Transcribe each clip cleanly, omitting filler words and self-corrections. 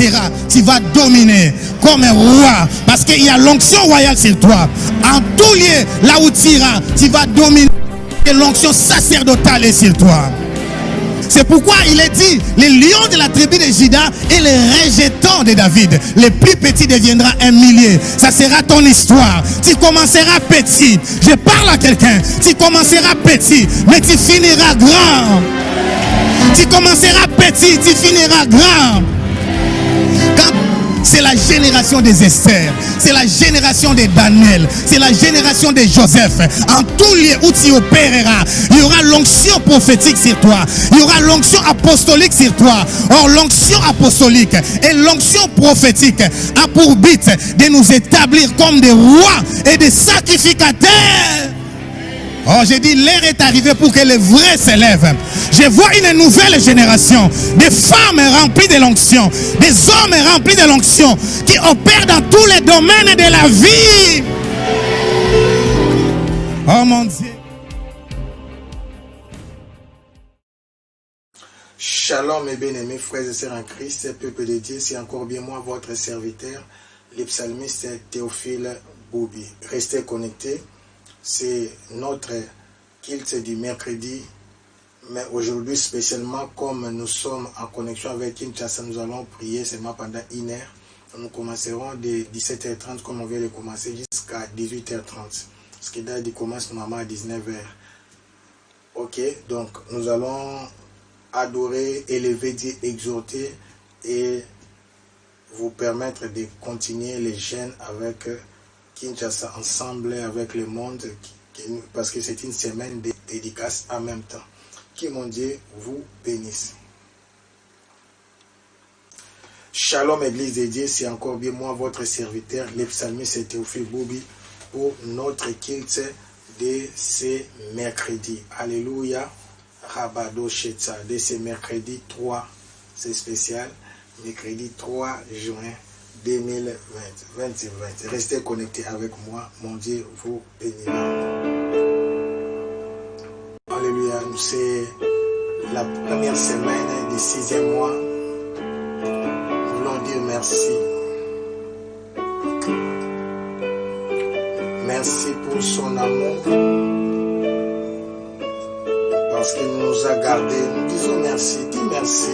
seras, tu vas dominer comme un roi. Parce qu'il y a l'onction royale sur toi. En tout lieu, là où tu iras, tu vas dominer. Et l'onction sacerdotale est sur toi. C'est pourquoi il est dit, les lions de la tribu de Juda et les rejetons de David, les plus petits deviendra un millier. Ça sera ton histoire. Tu commenceras petit. Je parle à quelqu'un. Tu commenceras petit, mais tu finiras grand. Tu commenceras petit, tu finiras grand. C'est la génération des Esther, c'est la génération des Daniel, c'est la génération de Joseph. En tout lieu où tu opéreras, il y aura l'onction prophétique sur toi, il y aura l'onction apostolique sur toi. Or, l'onction apostolique et l'onction prophétique a pour but de nous établir comme des rois et des sacrificateurs. Oh, j'ai dit, l'heure est arrivée pour que les vrais s'élèvent. Je vois une nouvelle génération, des femmes remplies de l'onction, des hommes remplis de l'onction, qui opèrent dans tous les domaines de la vie. Oh mon Dieu. Shalom mes bien-aimés frères et sœurs en Christ, peuple de Dieu, c'est encore bien moi, votre serviteur, le psalmiste Théophile Boubi. Restez connectés. C'est notre culte du mercredi, mais aujourd'hui spécialement, comme nous sommes en connexion avec Kinshasa, nous allons prier seulement pendant 1 heure. Nous commencerons de 17h30 comme on vient de commencer jusqu'à 18h30. Ce qui date du commence normalement à 19h. Ok, donc nous allons adorer, élever Dieu, exhorter et vous permettre de continuer les chaînes avec Kinshasa ensemble avec le monde, parce que c'est une semaine de dédicaces en même temps. Que mon Dieu vous bénisse. Shalom Église de Dieu, c'est encore bien moi, votre serviteur, le psalmiste Théophile Boubi, pour notre culte de ce mercredi. Alléluia, Rabado Shetsa, de ce mercredi 3, c'est spécial, mercredi 3 juin 2020. Restez connectés avec moi, mon Dieu vous bénira. Alléluia, c'est la première semaine du 6e mois. Nous voulons dire merci. Merci pour son amour, parce qu'il nous a gardés. Nous disons merci, dis merci.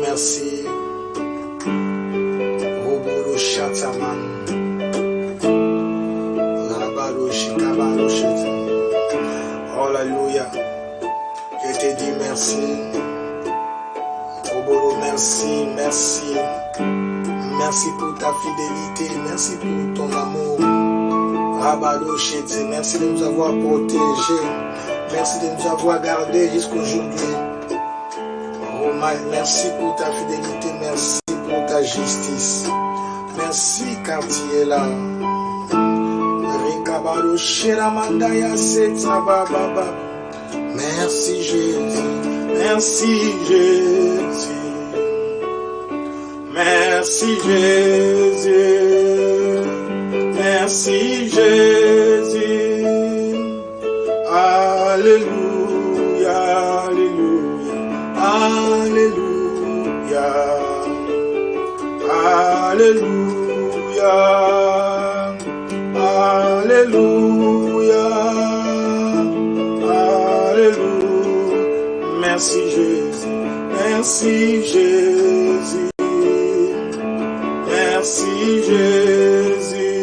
Merci. Robolo Chataman. Rabalo Shikabalo Shetan. Alléluia. Je te dis merci. Robolo, merci, merci. Merci pour ta fidélité. Merci pour ton amour. Rabalo Shetan. Merci de nous avoir protégés. Merci de nous avoir gardés jusqu'aujourd'hui. Merci pour ta fidélité, merci pour ta justice. Merci car tu es là. Merci Jésus, merci Jésus, merci Jésus, merci Jésus. Alléluia, alléluia, alléluia, alléluia, alléluia, alléluia. Merci Jésus, merci Jésus, merci Jésus,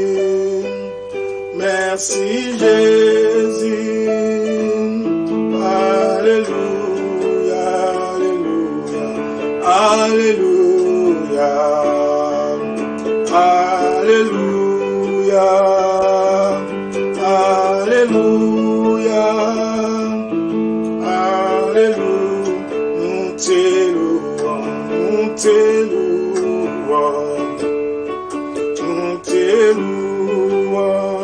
merci Jésus, alléluia, alléluia, alléluia, alléluia, alléluia. Nous te louons, nous te louons, nous te louons,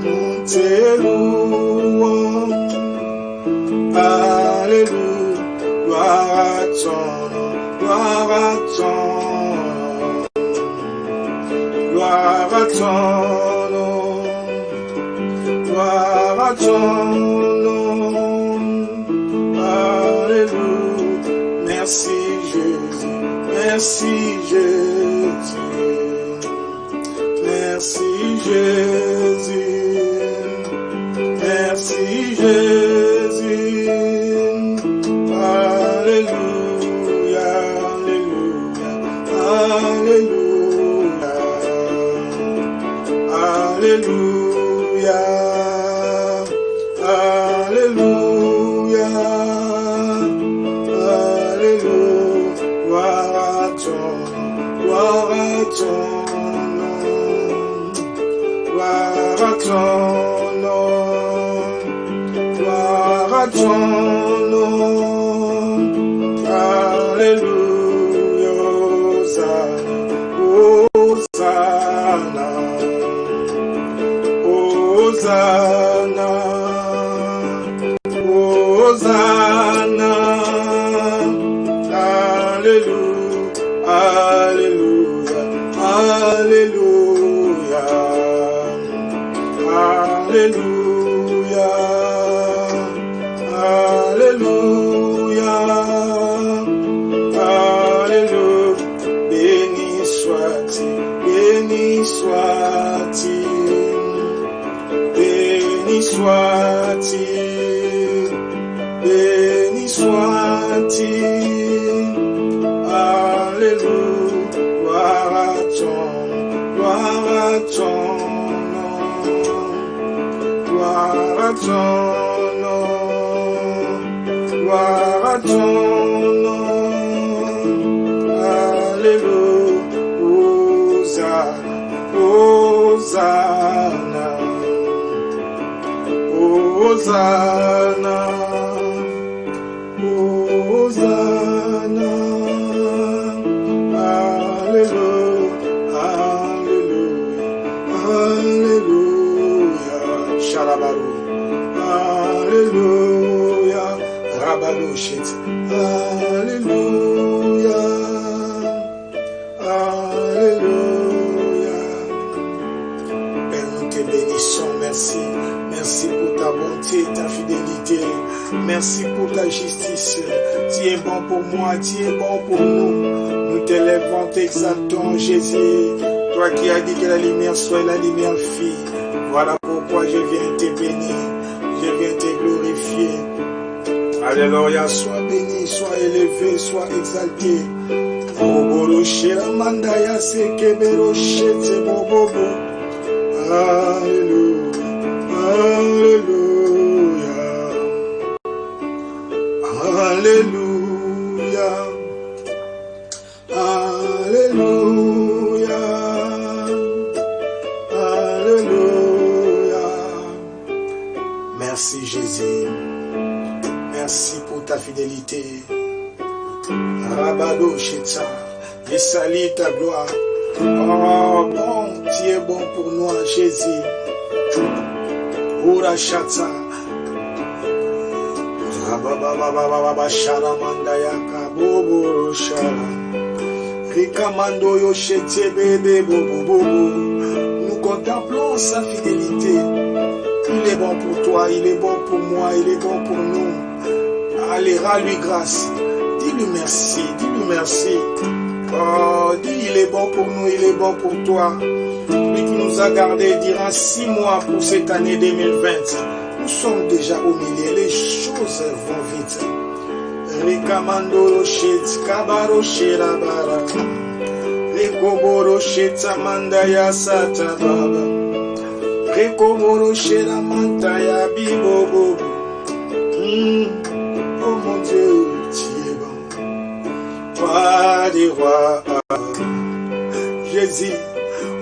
nous te louons. Alléluia, gloire à ton nom, gloire à ton nom, gloire à ton nom, gloire à ton nom. Alléluia. Merci Jésus, merci Jésus, merci Jésus, merci Jésus. Alléluia, Alléluia, Alléluia, Alléluia, Alléluia, gloire à ton nom, gloire à ton nom, gloire à ton nom. Alléluia, Hosanna, Hosanna, Hosanna, Alléluia, Alléluia, Alléluia, Alléluia, Alléluia, Alléluia, béni soit-il, béni soit-il, béni soit-il, béni soit-il, Alléluia, gloire à ton nom, gloire à ton nom, gloire à ton nom, Alléluia, Hosanna, Hosanna, Hosanna, Alléluia, Alléluia, Alléluia, Shalabarou, Alléluia, Rabalouchit, Alléluia, Alléluia. Père, nous te bénissons, merci. Merci pour ta bonté, ta fidélité. Merci pour ta justice. Tu es bon pour moi, tu es bon pour nous. Nous t'élèvons, t'exaltons, Jésus. Toi qui as dit que la lumière soit, la lumière fit. Voilà pourquoi je viens te bénir. Je viens te glorifier. Alléluia, sois béni, sois élevé, sois exalté. Alléluia, Alléluia, Alléluia, Alléluia, Alléluia. Merci Jésus, merci pour ta fidélité. Rabado Shetsa, je salue ta gloire. Oh bon, tu es bon pour nous, Jésus. Ura Shatsa, Rababa Sharamanda Yaka, Bobo Shara, Rikamando Yoshete Bebe Bobo. Nous contemplons sa fidélité. Il est bon pour toi, il est bon pour moi, il est bon pour nous. Allez, rends-lui grâce. Dis-lui merci, dis-lui merci. Oh, dis, il est bon pour nous, il est bon pour toi. Lui qui nous a gardés durant 6 mois pour cette année 2020. Nous sommes déjà au milieu, les choses vont vite. Rikamando Rochet, Kabaro Sherabara, Rekoboro Shetamandaya Satababa, Rekoboro Sheramantaya Bibobo. Oh mon Dieu, tu es bon. Roi des rois, Jésus,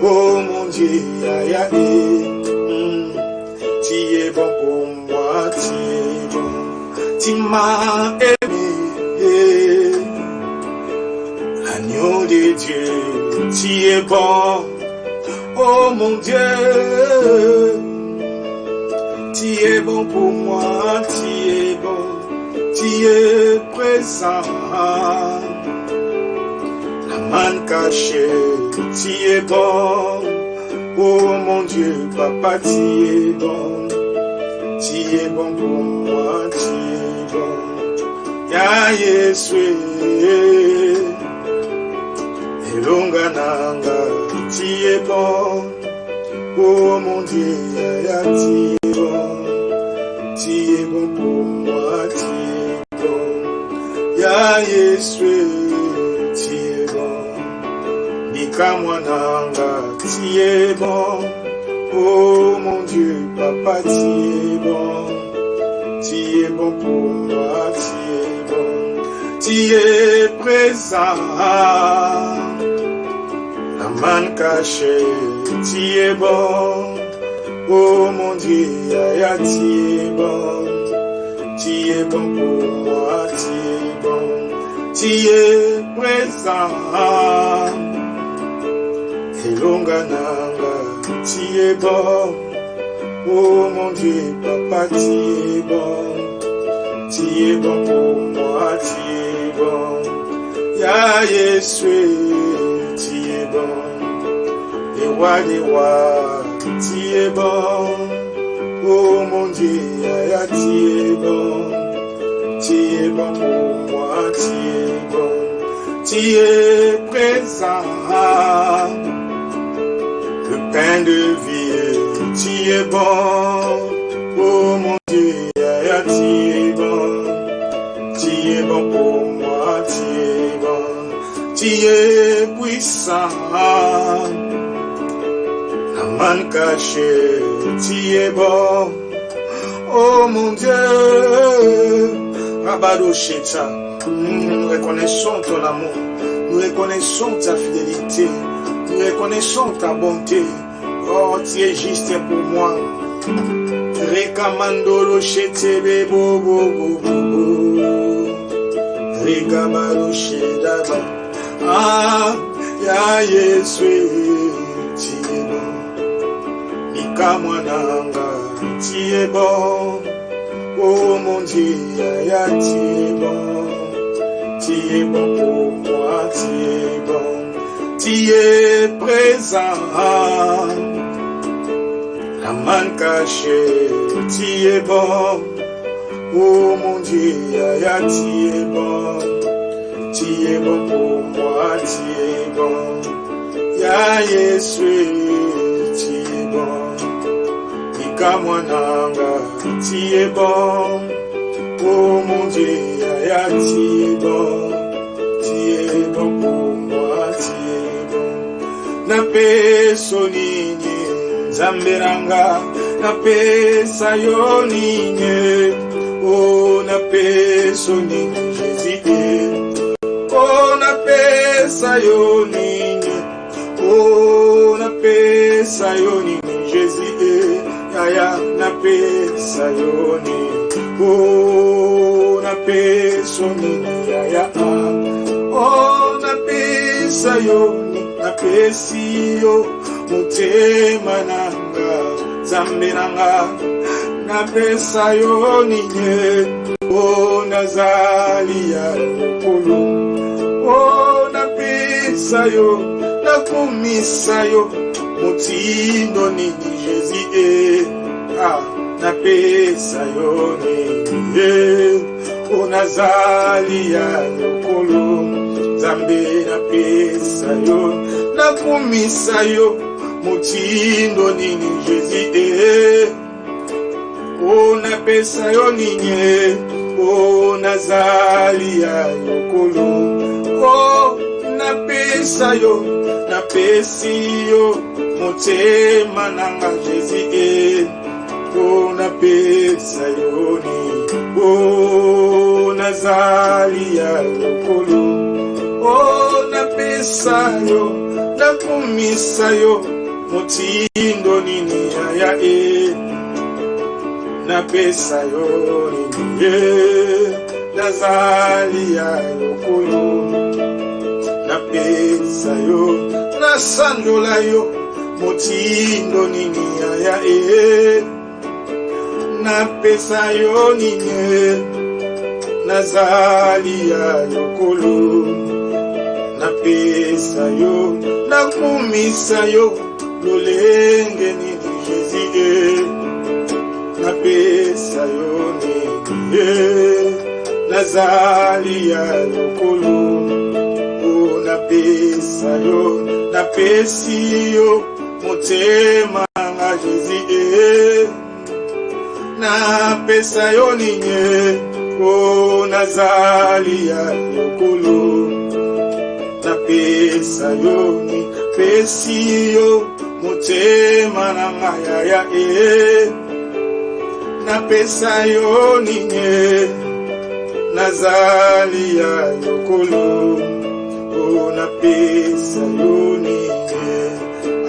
oh mon Dieu, aïe aïe, tu es bon pour moi, tu es bon, tu m'as aimé, l'agneau de Dieu, tu es bon, oh mon Dieu, tu es bon pour moi, tu es bon, tu es présent. Man caché, tu es bon, oh mon Dieu, papa, tu es bon pour moi, tu es bon, ya Yesu elonga nanga tie bon. Oh mon Dieu, ya tie bon pour moi, tie bon. Ya Yesu tie bon. Nika mwananga tie bon. Oh mon Dieu, papa tie bon. Tu es bon pour moi, tu es bon, tu es présent. La main cachée, tu es bon. Oh mon Dieu, ya, tu es bon. Tu es bon pour moi, tu es bon, tu es présent. Elonga nanga, tu es bon. Oh mon Dieu, papa, tu es bon pour moi, tu es bon. Ya Yesu, tu es bon. Les rois des rois, tu es bon. Oh mon Dieu, ya, tu es bon. Tu es bon pour moi, tu es bon. Tu es présent. Le pain de vie, tu es bon. Oh mon Dieu, ya, tu es bon. Tu es bon pour moi, tu es bon. Tu es puissant. La main cachée, tu es bon. Oh mon Dieu, Rabado Sheta, nous reconnaissons ton amour, nous reconnaissons ta fidélité. Nous reconnaissons ta bonté. Oh, tu es juste pour moi. Rekamandolo chetebe bo bo bo bo. Rekamalo chetaba. Ah, ya Yesu, tu es bon. Nikamwananga, tu es bon. Oh mon Dieu, ya, tu es bon. Tu es bon pour moi, tu es bon. Tu es présent, la main cachée, tu es bon. Oh mon Dieu, ya, tu es bon. Tu es bon pour moi, tu es bon. Ya Yesu, tu es bon. Nika mwananga, tu es bon. Oh mon Dieu, ya, tu es bon. Tu es bon pour moi, tu es bon. Na peso nini Zamberanga, na pesa yo nini. Oh na peso nini Jésus. Oh na pesa yo nini. Oh na pesa yo nini Jésus. Yaya na pesa yo nini. Oh na peso nini yaya. Oh na pesa yo nini. Na pesi yo mutema nanga zambe nanga na pesa yo ninye o nazali ya mukulu o na pesa yo na kumisa yo mutindo nini Jésus na pesa yo ninye o nazali ya mukulu Zambe na pesa yo, na kumisa yo, mutindo nini Jésus Oh na pesa yo ninye, oh nazali ya yokolo Oh na pesa yo, na pesi yo, mutema nanga Jésus Oh na pesa yo ni, oh nazali ya yokolo Oh na pesa yo, na kumisa yo, mutindo nini ya na pesa yo nini nazali ya yokolo na pesa yo, na sandola yo, mutindo nini ya na pesa yo nini nazali ya yokolo na pesa yo, na kumisa yo, lolenge nini Jésus na pesa yo nini nazali ya lokolo napesa yo napesi yo motema nga Jésus napesa yo ninye nazali ya lokolo napesa yo pesi yo motema nga ya napesa yo ninye nazali ya lokolo napesa yo ninye.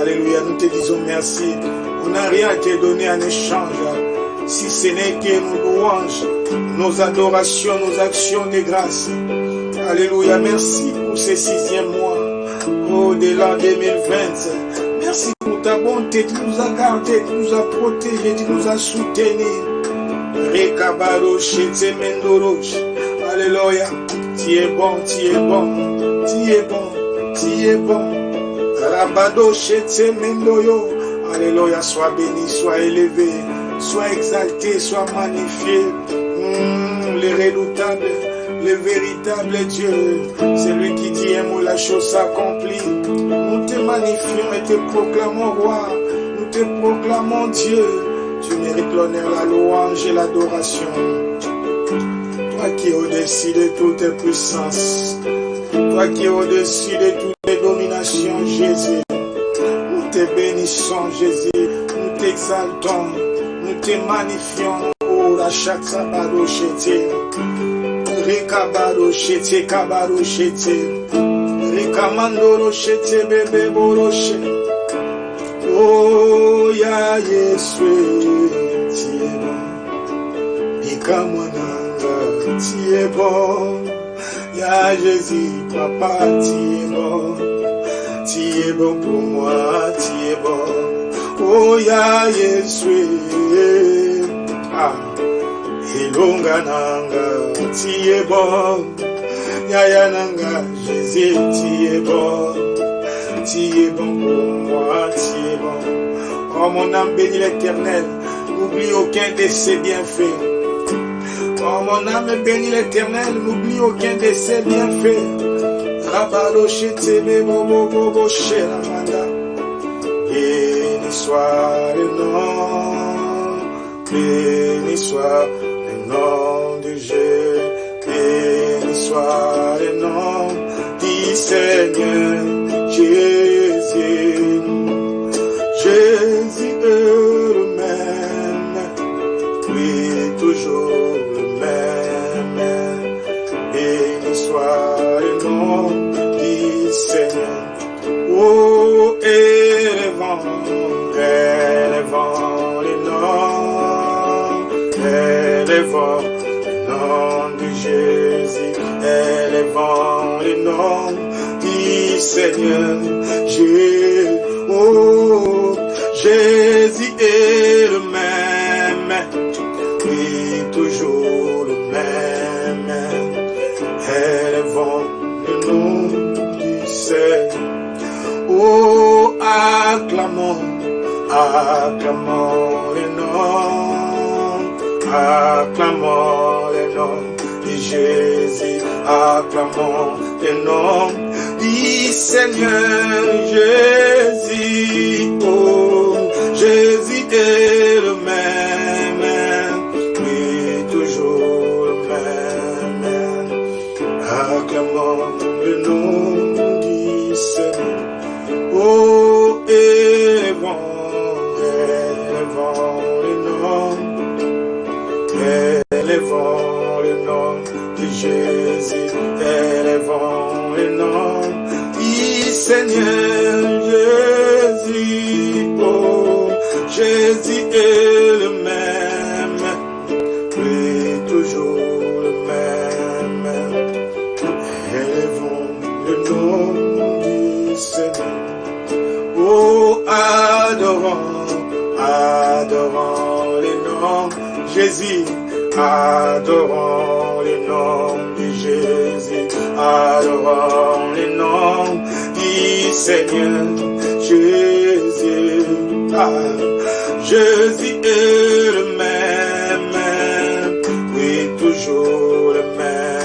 Alléluia, nous te disons merci. On n'a rien à te donner en échange, si ce n'est que nos louanges, nos adorations, nos actions de grâce. Alléluia, merci pour ce 6e mois, au-delà 2020. Merci pour ta bonté, tu nous as gardés, tu nous as protégés, tu nous as soutenus. Alléluia, tu es bon, tu es bon, tu es bon, tu es bon. Rabado Shetse Mendoyo. Alléluia, sois béni, sois élevé, sois exalté, sois magnifié. Le redoutable, le véritable Dieu, c'est lui qui dit un mot, la chose s'accomplit. Nous te magnifions et te proclamons roi, nous te proclamons Dieu. Tu mérites l'honneur, la louange et l'adoration. Toi qui es au-dessus de toute puissance, toi qui es au-dessus de toutes les dominations, Jésus. Nous te bénissons, Jésus. Nous t'exaltons, nous te magnifions. Oh, la chatsa barochete, rikabarochete, kabarochete, rikamandorochete, bébé boroche. Oh, ya Yesu, tu es bon. Ikamonanga, tu es bon. Ya Jésus, papa, tu es bon. Tu es bon pour moi, tu es bon. Oh, ya Yesu, Ilonga nanga, tu es bon. Ya nanga, Jésus, tu es bon. Tu es bon pour moi, tu es bon. Oh, mon âme bénit l'Éternel, n'oublie aucun de ses bienfaits. Oh, mon âme bénit l'Éternel, n'oublie aucun de ses bienfaits. Rabalo chetebe bobo bobo sheramanda. Béni soit le nom, béni soit le nom de Dieu, béni soit le nom du Seigneur Jésus. Jésus est le même, oui toujours le même. Béni soit le nom du Seigneur. Oh, élevons le nom, élevons le nom de Jésus, élevons le nom du Seigneur Jésus. Oh, Jésus est le même, oui, toujours le même. Élevons le nom du Seigneur. Oh, acclamons, acclamons le nom, acclamons le nom de Jésus, acclamons le nom du Seigneur Jésus. Oh, Jésus est le même, oui, toujours le même. Acclamons le nom du Seigneur. Oh, élevons le nom, élevons le nom de Jésus, élevons le nom du Seigneur Jésus. Oh, Jésus est le même, oui, toujours le même. Élevons le nom du Seigneur. Oh, adorons, adorons le nom de Jésus, adorons le nom de Jésus, adorons le nom du Seigneur Jésus. Jésus est le même, oui, toujours le même.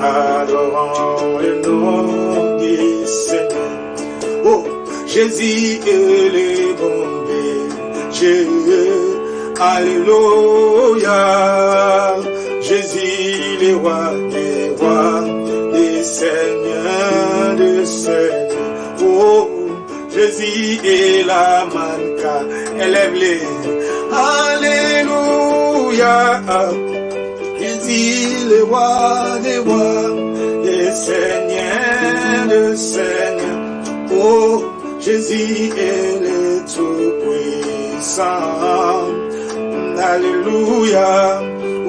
adorons le nom du Seigneur. Oh, Jésus est le bon Dieu, alléluia. Jésus le roi des rois, le Seigneur de Seigneur. Oh, Jésus est la manka, élève-les, alléluia. Jésus le roi des rois, le Seigneur de Seigneur. Oh, Jésus est le Tout-Puissant, alléluia.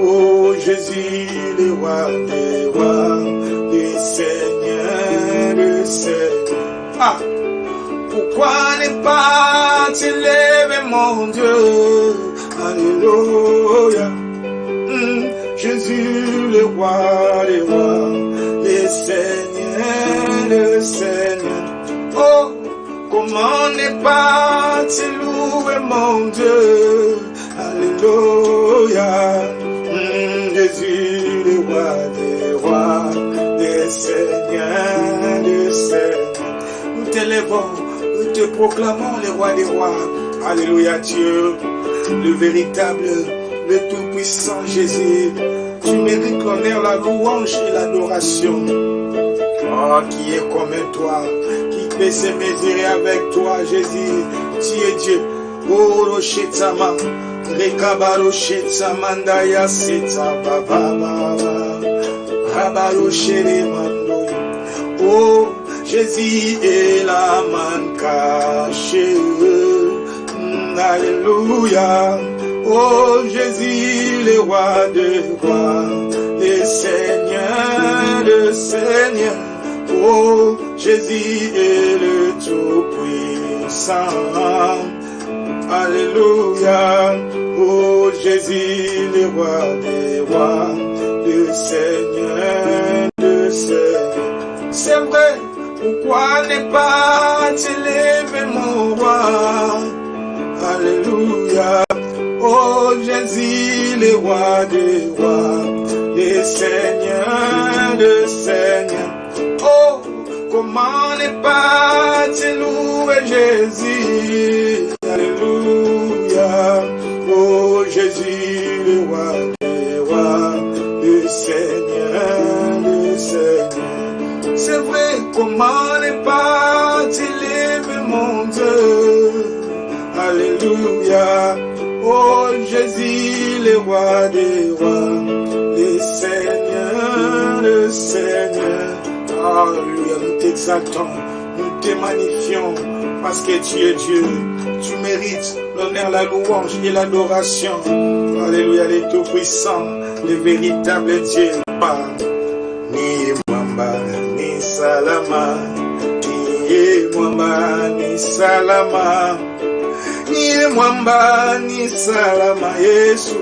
Oh, Jésus le roi des rois, le Seigneur de Seigneur. Ah, pourquoi ne pas t'élever, mon Dieu, alléluia. Jésus le roi des rois, le Seigneur de Seigneur. Oh, comment ne pas te louer, mon Dieu, alléluia. Jésus le roi des rois, le Seigneur de Seigneur. Nous t'élèvons, nous te proclamons le roi des rois, alléluia Dieu, le véritable, le tout-puissant Jésus. Tu mérites l'honneur, la louange et l'adoration. Oh, qui est comme toi, qui peut se mesurer avec toi, Jésus. Tu es Dieu. Oh, Rochetama, Rekabarochetsamandaya Seta Baba, Rabarochere Mando. Oh, Jésus est la man cachée. Alléluia. Oh, Jésus, le roi de rois, le Seigneur de Seigneur. Oh, Jésus est le Tout-Puissant. Alléluia. Oh, Jésus, le roi des rois, le Seigneur de Seigneur. C'est vrai, pourquoi ne pas t'élever, mon roi? Alléluia. Oh, Jésus, le roi des rois, le Seigneur de Seigneur. Oh, comment ne pas te louer, Jésus? Alléluia. Oh, Jésus, le roi des rois, le Seigneur de Seigneur. C'est vrai, comment ne pas t'élever, mon Dieu? Alléluia. Oh, Jésus, le roi des rois, le Seigneur, le Seigneur. Alléluia, nous t'exaltons, nous te magnifions, parce que tu es Dieu. Tu mérites l'honneur, la louange et l'adoration. Alléluia, le tout-puissant, le véritable Dieu. Ni Mwamba, ni Salama, ni Mwamba, ni Salama. Niye mwamba ni salama Yesu,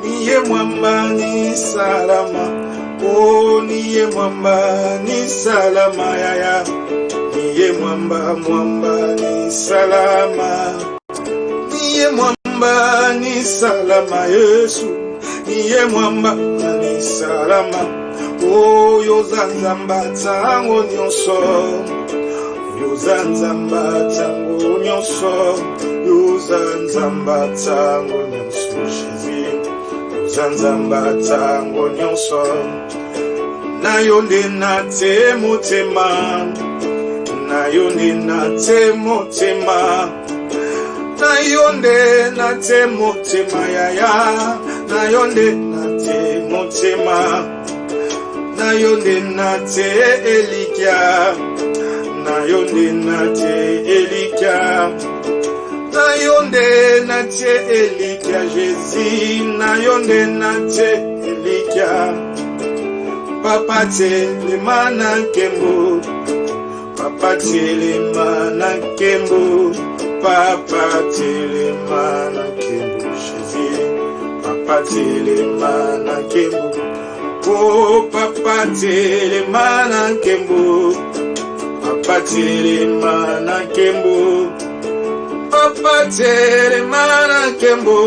niye mwamba ni salama. Oh, niye mwamba ni salama yaya, niye mwamba ni salama. Niye mwamba ni salama Yesu, niye mwamba ni salama. Oh, yozanzamba tango nyonso, yozanzamba tango nyonso. Yuzanzamba tango nyonso Jésus, Yuzanzamba tango nyonso. Nayonde na te motema, nayonde na te motema, nayonde na te motema yaya, nayonde na te motema, nayonde na te elikia, nayonde na te elikia. Nayonde na te elikia Jésus, nayonde na te elikia. Papa te le mana kembo, papa te le mana kembo, papa te le mana kembo Jésus, papa te le mana kembo. Oh, papa te le mana kembo, papa te le mana kembo. Papa tele mana kembo,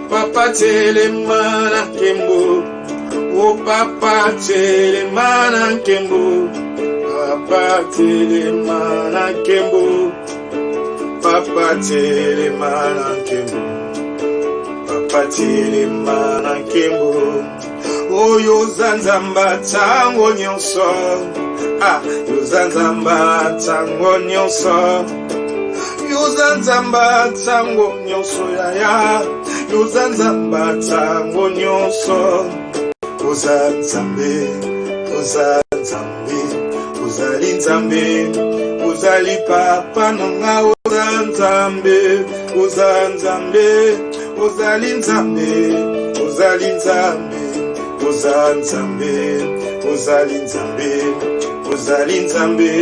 papa tele mana kembo. Oh papa telemana nkembo, papa telemana nkembo, papa telemana nkembo, papa telemana nkembo. Oh yozanzamba tango nyonso, ah yozanzamba tango nyonso, yozanzamba tango nyonso yaya, yozanzamba tango nyonso. Uzanzambe, uzanzambe, uzali nzambe, uzali papa nanga uzanzambe, uzanzambe, uzali nzambe, uzali nzambe, uzanzambe, uzali nzambe, uzali nzambe,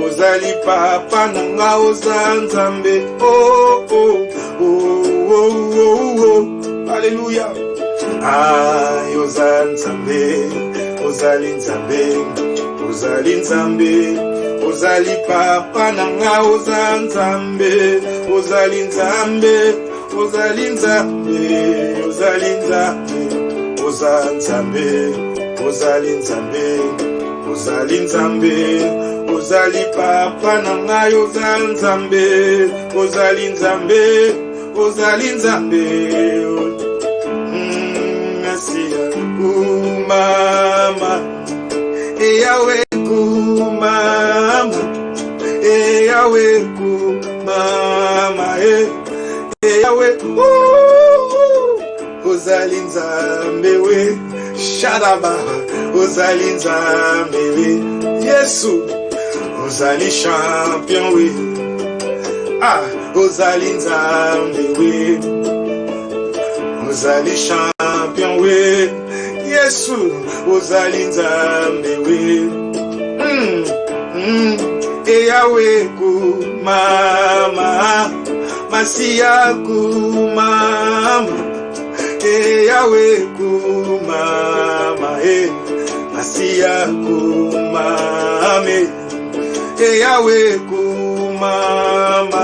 uzali papa nanga uzanzambe. Oh oh oh oh oh oh, hallelujah. Ah, uzanzambe, uzali nzambe, uzali nzambe, uzali papa nanga uzanzambe, uzali nzambe, uzali nzambe, uzali nzambe, uzanzambe, uzali nzambe, uzali nzambe, uzali papa nanga uzanzambe, uzali nzambe, uzali nzambe. Mama, Yahweh mama, Yahweh mama, Yahweh uzali nzambe we, Shadaba uzali nzambe we, Yesu uzali champion we, ah uzali nzambe we, uzali champion we, Yesu uzali nzambe we. Yahweh ku mama, Masia ku mama, Yahweh ku mama, Masia ku mama, Yahweh ku mama,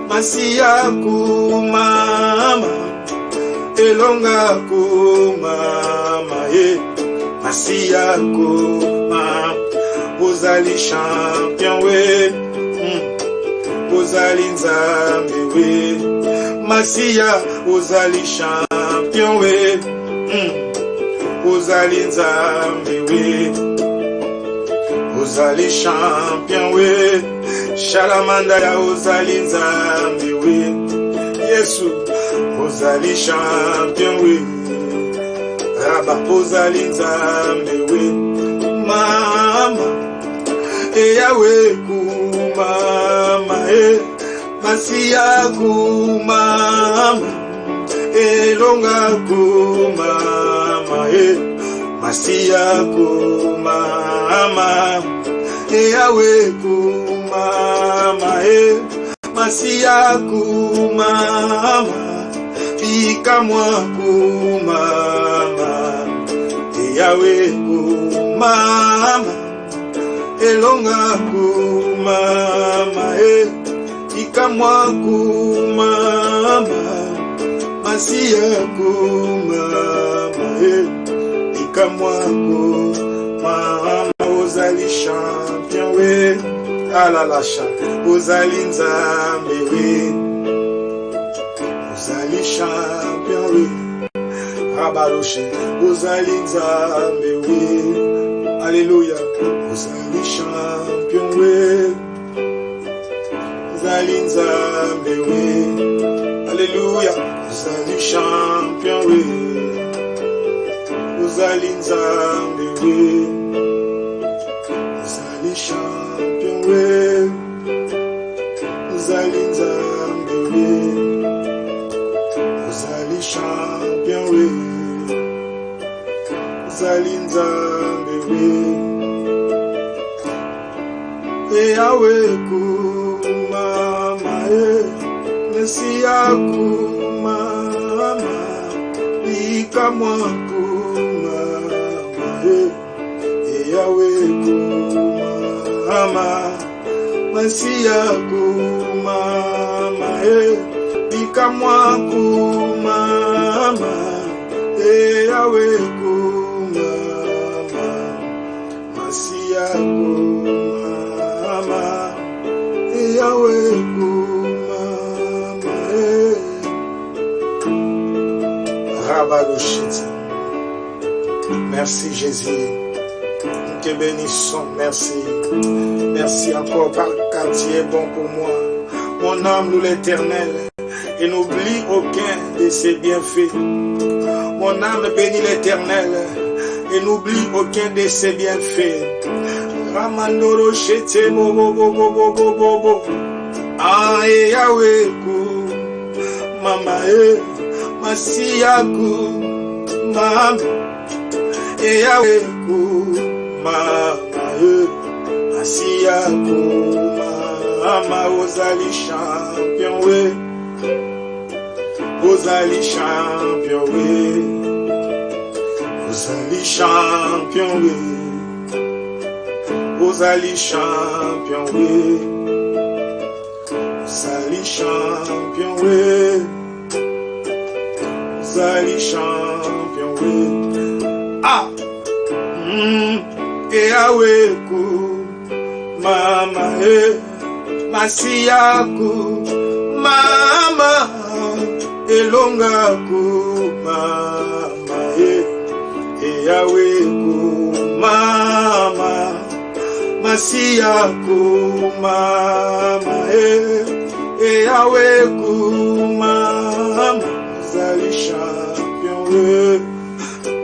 Masia ku mama, elonga ku mama, Masia ku mama. Uzali champion we, uzali nzambe we, Masia uzali champion we, uzali nzambe we, uzali champion we, Shalamanda ya uzali nzambe we, Yesu uzali champion we, Raba uzali nzambe we, mama. Yahweh ku mama, Masia ku mama, elonga ku mama, Masia ku mama, Yahweh ku mama, Masia ku mama, pika-moi ku mama, Yahweh ku mama, elonga ku mama, pika-moi ku mama, Masia ku mama, pika-moi ku mama. Uzali champion we, alalasha, uzali nzambe we, uzali champion we, rabaroshe, uzali nzambe we, alléluia, uzali champion we, uzali nzambe we, alléluia, uzali champion we, uzali nzambe we, uzali champion we, uzali nzambe we, uzali champion we, uzali nzambe we. Yahweh ku mama, Masia ku mama, pika-moi ku mama, Yahweh ku mama, Masia ku mama, pika-moi ku mama, Yahweh ku Merci Jésus. Nous te bénissons. Merci. Merci encore car tu es bon pour moi. Mon âme loue l'Éternel et n'oublie aucun de ses bienfaits. Mon âme bénit l'Éternel et n'oublie aucun de ses bienfaits. Ramandoro chete bo bo bo bo bo bo bo bo. Ah Yahweh ku mama masiaku mama Yahweh ku mama masiaku mama ozali champion we ozali champion we ozali champion we ozali champion we ozali champion we ozali champion we ah Yahweh ku mama masiaku mama elonga ku mama Yahweh ku mama masiaku mama Yahweh ku mama ozali champion we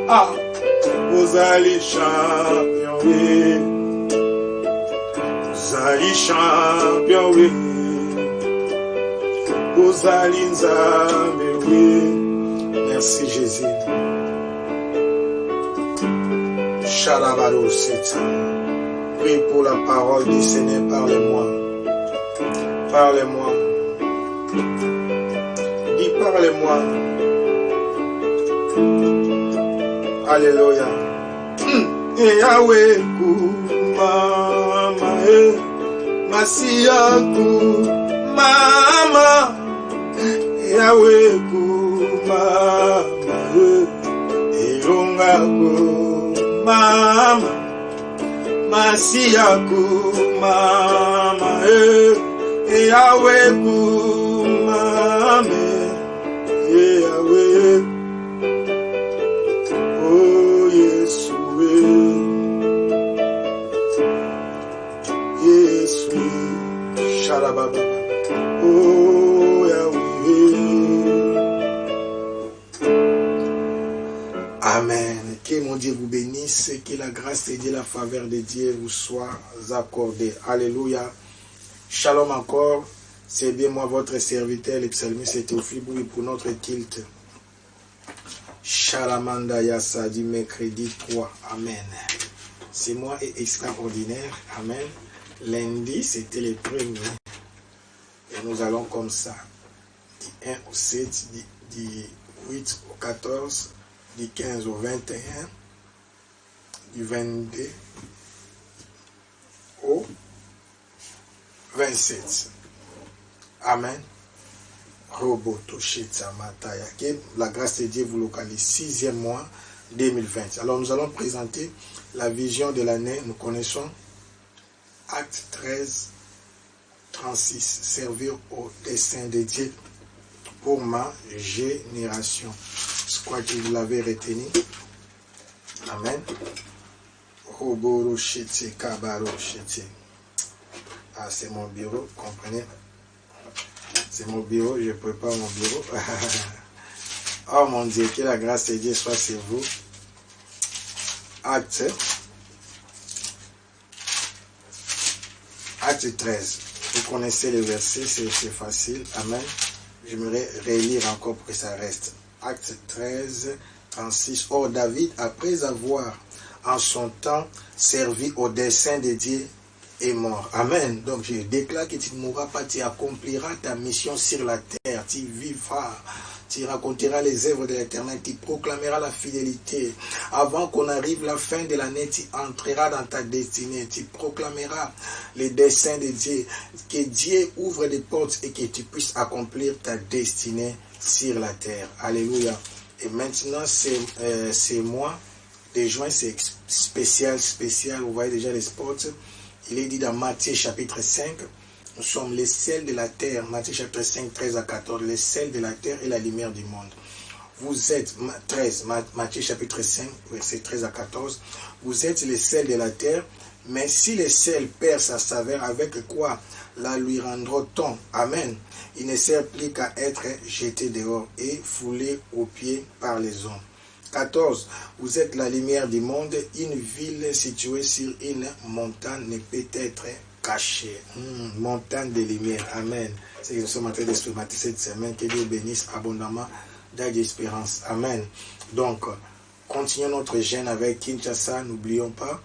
ah ozali champion we ozali champion we ozali nzambe we. Merci Jésus. Shalabaro seta. Prie pour la parole du Seigneur. Parle-moi. Parle-moi. Dis parle-moi. Alléluia. Yahweh ku mama masiaku mama Yahweh ku mama elonga ku mama masiaku mama Yahweh ku mama Yahweh oh Yeshua Yeshua Shalababa oh Yahweh. Amen. Que mon Dieu vous bénisse, que la grâce de Dieu, la faveur de Dieu vous soit accordée. Alléluia. Shalom encore. C'est bien moi, votre serviteur, le psalmiste Théophile Boubi pour notre culte. Shalamanda Yassa du mercredi 3. Amen. C'est moi et extraordinaire. Amen. Lundi, c'était le premier. Et nous allons comme ça. Du 1 au 7, du 8 au 14, du 15 au 21, du 22 au 27. Amen. Que la grâce de Dieu vous localise. 6e mois 2020. Alors nous allons présenter la vision de l'année. Nous connaissons Acte 13, 36. Servir au dessein de Dieu pour ma génération. Je crois que vous l'avez retenu. Amen. Ah, c'est mon bureau, comprenez? C'est mon bureau, je prépare mon bureau. Oh mon Dieu, que la grâce de Dieu soit sur vous. Acte 13. Vous connaissez le verset, c'est facile. Amen. J'aimerais relire encore pour que ça reste. Acte 13, 36. Or David, après avoir en son temps servi au dessein de Dieu, est mort. Amen. Donc je déclare que tu ne mourras pas, tu accompliras ta mission sur la terre, tu vivras, tu raconteras les œuvres de l'Éternel, tu proclameras la fidélité. Avant qu'on arrive la fin de l'année, tu entreras dans ta destinée, tu proclameras les desseins de Dieu, que Dieu ouvre des portes et que tu puisses accomplir ta destinée sur la terre. Alléluia. Et maintenant, c'est mois de juin, c'est spécial. Vous voyez déjà les spots. Il est dit dans Matthieu chapitre 5, nous sommes les sels de la terre. Matthieu chapitre 5, 13 à 14, les sels de la terre et la lumière du monde. vous êtes, 13, Matthieu chapitre 5, verset 13 à 14, vous êtes le sel de la terre, mais si le sel perd sa saveur, avec quoi la lui rendra-t-on? Amen. Il ne sert plus qu'à être jeté dehors et foulé aux pieds par les hommes. 14. Vous êtes la lumière du monde. Une ville située sur une montagne ne peut être cachée. Montagne de lumière. Amen. C'est ce que nous sommes en train d'expérimenter cette semaine. Que Dieu bénisse abondamment d'espérance. Amen. Donc, continuons notre jeûne avec Kinshasa. N'oublions pas,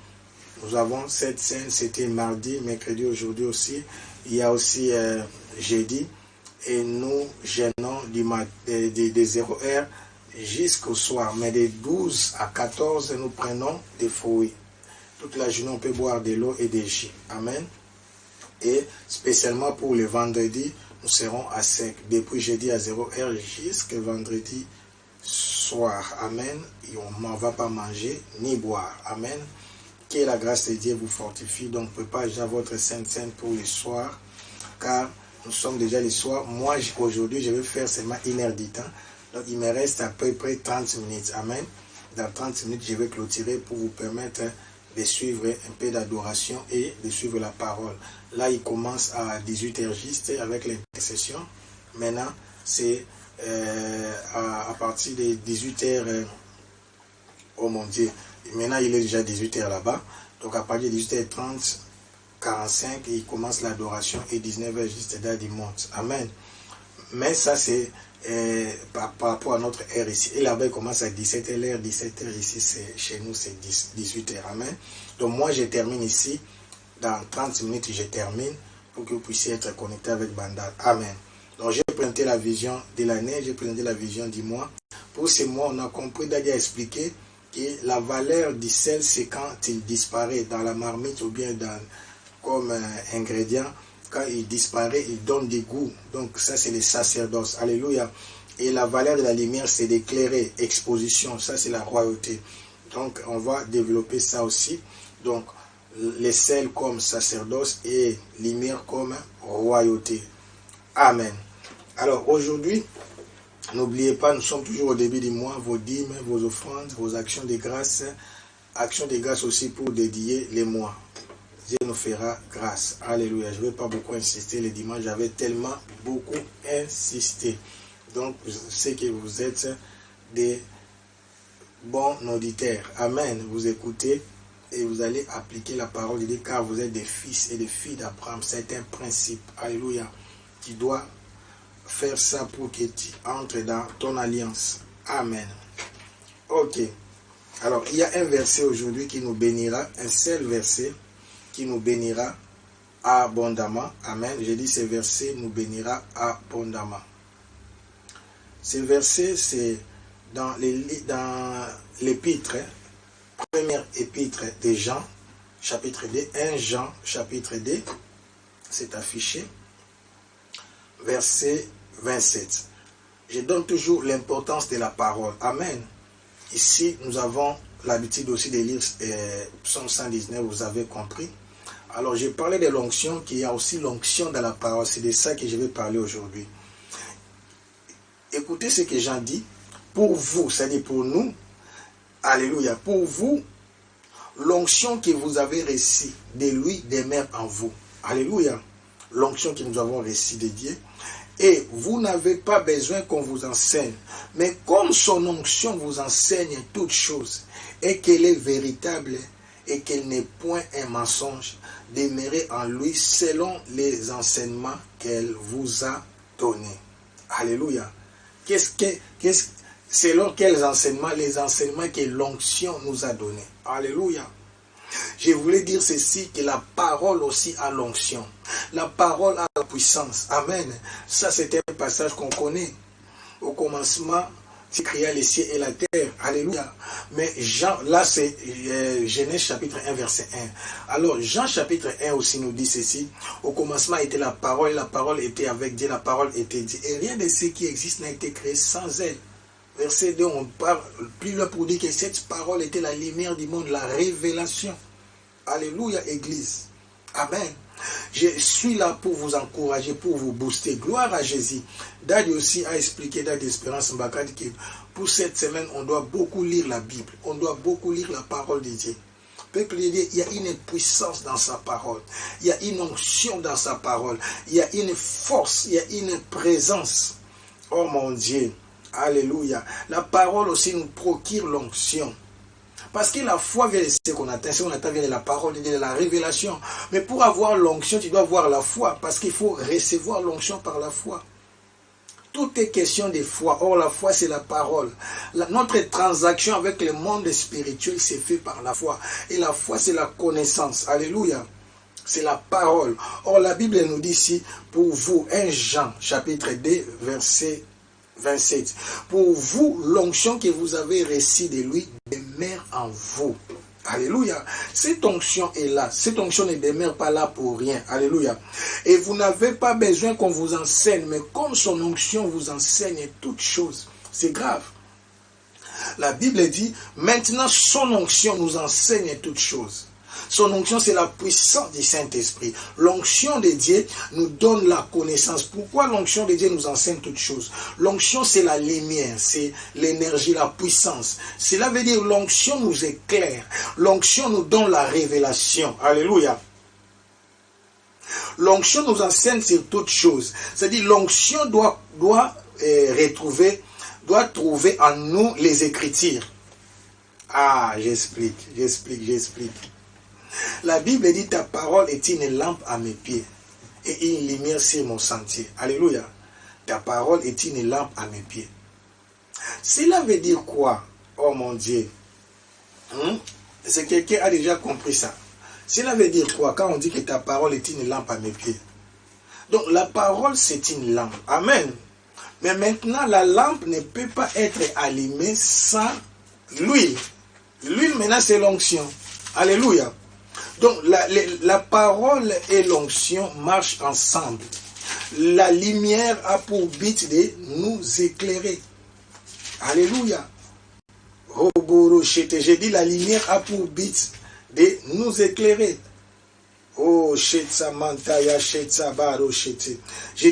nous avons cette scène. C'était mardi, mercredi, aujourd'hui aussi. Il y a aussi jeudi. Et nous jeûnons de 0 heure jusqu'au soir. Mais de 12 à 14, nous prenons des fruits. Toute la journée, on peut boire de l'eau et des jus. Amen. Et spécialement pour le vendredi, nous serons à sec. Depuis jeudi à 0 heure jusqu'à vendredi soir. Amen. Et on ne va pas manger ni boire. Amen. Que la grâce de Dieu vous fortifie. Donc, préparez déjà votre Sainte pour le soir. Car nous sommes déjà le soir. Moi, aujourd'hui, je vais faire seulement 1 heure du temps. Donc, il me reste à peu près 30 minutes. Amen. Dans 30 minutes, je vais clôturer pour vous permettre de suivre un peu d'adoration et de suivre la parole. Là, il commence à 18h juste avec l'intercession. Maintenant, c'est à partir de 18h. Oh mon Dieu. Maintenant, il est déjà 18h là-bas. Donc, à partir de 18h30, 45, il commence l'adoration et 19h juste date du monte. Amen. Mais ça, c'est par rapport à notre heure ici. Et là-bas, il commence à 17h. L'heure 17h ici, chez nous, c'est 18h. Amen. Donc, moi, je termine ici. Dans 30 minutes, je termine pour que vous puissiez être connecté avec Bandal. Amen. Donc, j'ai présenté la vision de l'année, j'ai présenté la vision du mois. Pour ce mois, on a compris, d'ailleurs expliqué que la valeur du sel, c'est quand il disparaît dans la marmite ou bien comme ingrédient. Quand il disparaît, il donne des goûts. Donc ça, c'est le sacerdoce. Alléluia. Et la valeur de la lumière, c'est d'éclairer, exposition. Ça, c'est la royauté. Donc, on va développer ça aussi. Donc, les sels comme sacerdoce et lumière comme royauté. Amen. Alors, aujourd'hui, n'oubliez pas, nous sommes toujours au début du mois, vos dîmes, vos offrandes, vos actions de grâce. Actions de grâce aussi pour dédier les mois. Dieu nous fera grâce. Alléluia. Je ne vais pas beaucoup insister les dimanches. J'avais tellement beaucoup insisté. Donc, je sais que vous êtes des bons auditeurs. Amen. Vous écoutez et vous allez appliquer la parole de Dieu car vous êtes des fils et des filles d'Abraham. C'est un principe. Alléluia. Tu dois faire ça pour que tu entres dans ton alliance. Amen. Ok. Alors, il y a un verset aujourd'hui qui nous bénira. Un seul verset qui nous bénira abondamment. Amen. J'ai dit ce verset nous bénira abondamment. Ce verset, c'est dans l'épître, première épître de Jean, chapitre 2, 1 Jean, chapitre 2, c'est affiché, verset 27. Je donne toujours l'importance de la parole. Amen. Ici, nous avons l'habitude aussi de lire Psaume 119, vous avez compris. Alors, j'ai parlé de l'onction, qu'il y a aussi l'onction dans la parole. C'est de ça que je vais parler aujourd'hui. Écoutez ce que Jean dit. Pour vous, c'est-à-dire pour nous, alléluia, pour vous, l'onction que vous avez reçue de lui demeure en vous. Alléluia. L'onction que nous avons reçue de Dieu. Et vous n'avez pas besoin qu'on vous enseigne. Mais comme son onction vous enseigne toutes choses, et qu'elle est véritable, et qu'elle n'est point un mensonge, demeurez en lui selon les enseignements qu'elle vous a donnés. Alléluia. Selon quels enseignements? Les enseignements que l'onction nous a donnés. Alléluia. Je voulais dire ceci, que la parole aussi a l'onction. La parole a la puissance. Amen. Ça, c'est un passage qu'on connaît. Au commencement, il créa les cieux et la terre. Alléluia. Mais Jean, là, c'est Genèse chapitre 1, verset 1. Alors, Jean chapitre 1 aussi nous dit ceci. Au commencement était la parole était avec Dieu, la parole était Dieu. Et rien de ce qui existe n'a été créé sans elle. Verset 2, on parle plus là pour dire que cette parole était la lumière du monde, la révélation. Alléluia, Église. Amen. Je suis là pour vous encourager, pour vous booster. Gloire à Jésus. Daddy aussi a expliqué dans l'Espérance Mbakad que pour cette semaine, on doit beaucoup lire la Bible. On doit beaucoup lire la parole de Dieu. Peuple de Dieu, il y a une puissance dans sa parole. Il y a une onction dans sa parole. Il y a une force, il y a une présence. Oh mon Dieu. Alléluia. La parole aussi nous procure l'onction. Parce que la foi vient de ce qu'on attend. Ce qu'on attend vient de la parole, de la révélation. Mais pour avoir l'onction, tu dois avoir la foi. Parce qu'il faut recevoir l'onction par la foi. Tout est question de foi. Or, la foi, c'est la parole. Notre transaction avec le monde spirituel, c'est fait par la foi. Et la foi, c'est la connaissance. Alléluia. C'est la parole. Or, la Bible nous dit ici, pour vous, 1 Jean, chapitre 2, verset 27. Pour vous, l'onction que vous avez reçue de lui demeure en vous. Alléluia. Cette onction est là. Cette onction ne demeure pas là pour rien. Alléluia. Et vous n'avez pas besoin qu'on vous enseigne, mais comme son onction vous enseigne toutes choses. C'est grave. La Bible dit, maintenant son onction nous enseigne toutes choses. Son onction, c'est la puissance du Saint-Esprit. L'onction de Dieu nous donne la connaissance. Pourquoi l'onction de Dieu nous enseigne toutes choses? L'onction, c'est la lumière, c'est l'énergie, la puissance. Cela veut dire l'onction nous éclaire. L'onction nous donne la révélation. Alléluia. L'onction nous enseigne sur toutes choses. C'est-à-dire l'onction doit trouver en nous les Écritures. Ah, j'explique. La Bible dit, ta parole est une lampe à mes pieds et une lumière sur mon sentier. Alléluia. Ta parole est une lampe à mes pieds. Cela veut dire quoi? Oh mon Dieu. C'est quelqu'un a déjà compris ça. Cela veut dire quoi quand on dit que ta parole est une lampe à mes pieds? Donc la parole c'est une lampe. Amen. Mais maintenant la lampe ne peut pas être allumée sans l'huile. L'huile maintenant c'est l'onction. Alléluia. Donc la parole et l'onction marchent ensemble. La lumière a pour but de nous éclairer. Alléluia. J'ai dit la lumière a pour but de nous éclairer. Oh, j'ai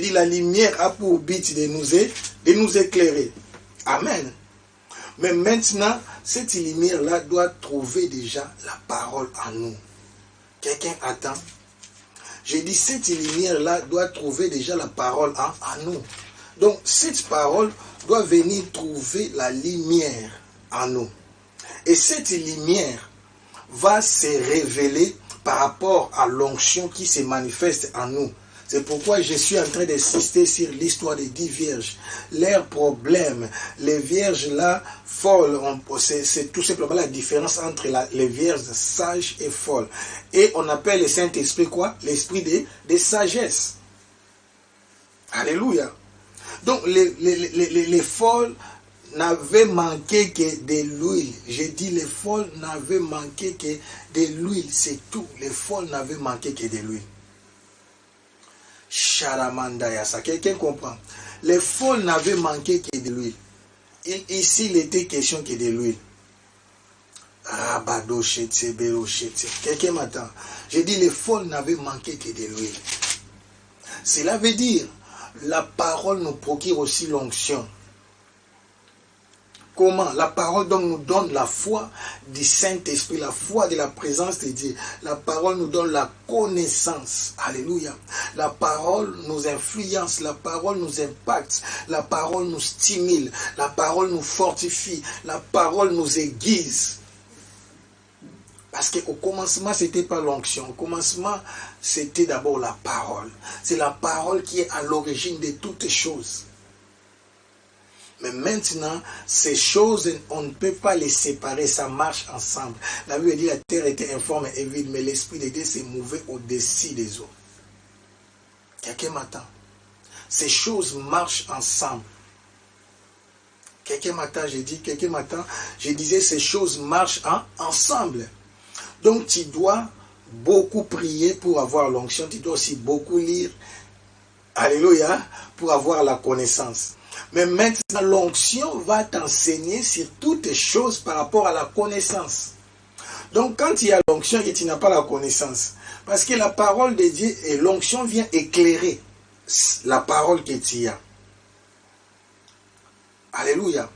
dit la lumière a pour but de nous éclairer. Amen. Mais maintenant, cette lumière-là doit trouver déjà la parole en nous. Quelqu'un attend. J'ai dit, cette lumière-là doit trouver déjà la parole en nous. Donc, cette parole doit venir trouver la lumière en nous. Et cette lumière va se révéler par rapport à l'onction qui se manifeste en nous. C'est pourquoi je suis en train d'insister sur l'histoire des 10 vierges. Leur problème, les vierges là, folles, c'est tout simplement la différence entre les vierges sages et folles. Et on appelle le Saint-Esprit quoi? L'esprit de sagesse. Alléluia. Donc les folles n'avaient manqué que de l'huile. J'ai dit les folles n'avaient manqué que de l'huile. C'est tout. Les folles n'avaient manqué que de l'huile. Charamandayasa. Quelqu'un comprend? Les folles n'avaient manqué que de l'huile. Ici, il était question que de l'huile. Quelqu'un m'attend? J'ai dit les folles n'avaient manqué que de l'huile. Cela veut dire la parole nous procure aussi l'onction. Comment? La parole donc nous donne la foi du Saint-Esprit, la foi de la présence de Dieu. La parole nous donne la connaissance. Alléluia. La parole nous influence, la parole nous impacte, la parole nous stimule, la parole nous fortifie, la parole nous aiguise. Parce qu'au commencement, ce n'était pas l'onction. Au commencement, c'était d'abord la parole. C'est la parole qui est à l'origine de toutes choses. Mais maintenant, ces choses, on ne peut pas les séparer, ça marche ensemble. La Bible dit la terre était informe et vide, mais l'Esprit de Dieu s'est mouvé au-dessus des eaux. Quelqu'un m'attend? Ces choses marchent ensemble. Quelqu'un m'attend, j'ai dit, quelqu'un m'attend, je disais, ces choses marchent ensemble. Donc tu dois beaucoup prier pour avoir l'onction, tu dois aussi beaucoup lire, alléluia, pour avoir la connaissance. Mais maintenant, l'onction va t'enseigner sur toutes les choses par rapport à la connaissance. Donc quand il y a l'onction et tu n'as pas la connaissance, parce que la parole de Dieu et l'onction vient éclairer la parole que tu as. Alléluia.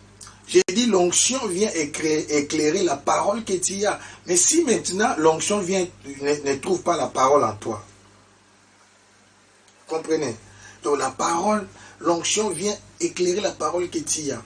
J'ai dit l'onction vient éclairer la parole que tu as. Mais si maintenant l'onction vient ne trouve pas la parole en toi. Comprenez? Donc la parole, l'onction vient éclairer la parole que tu as.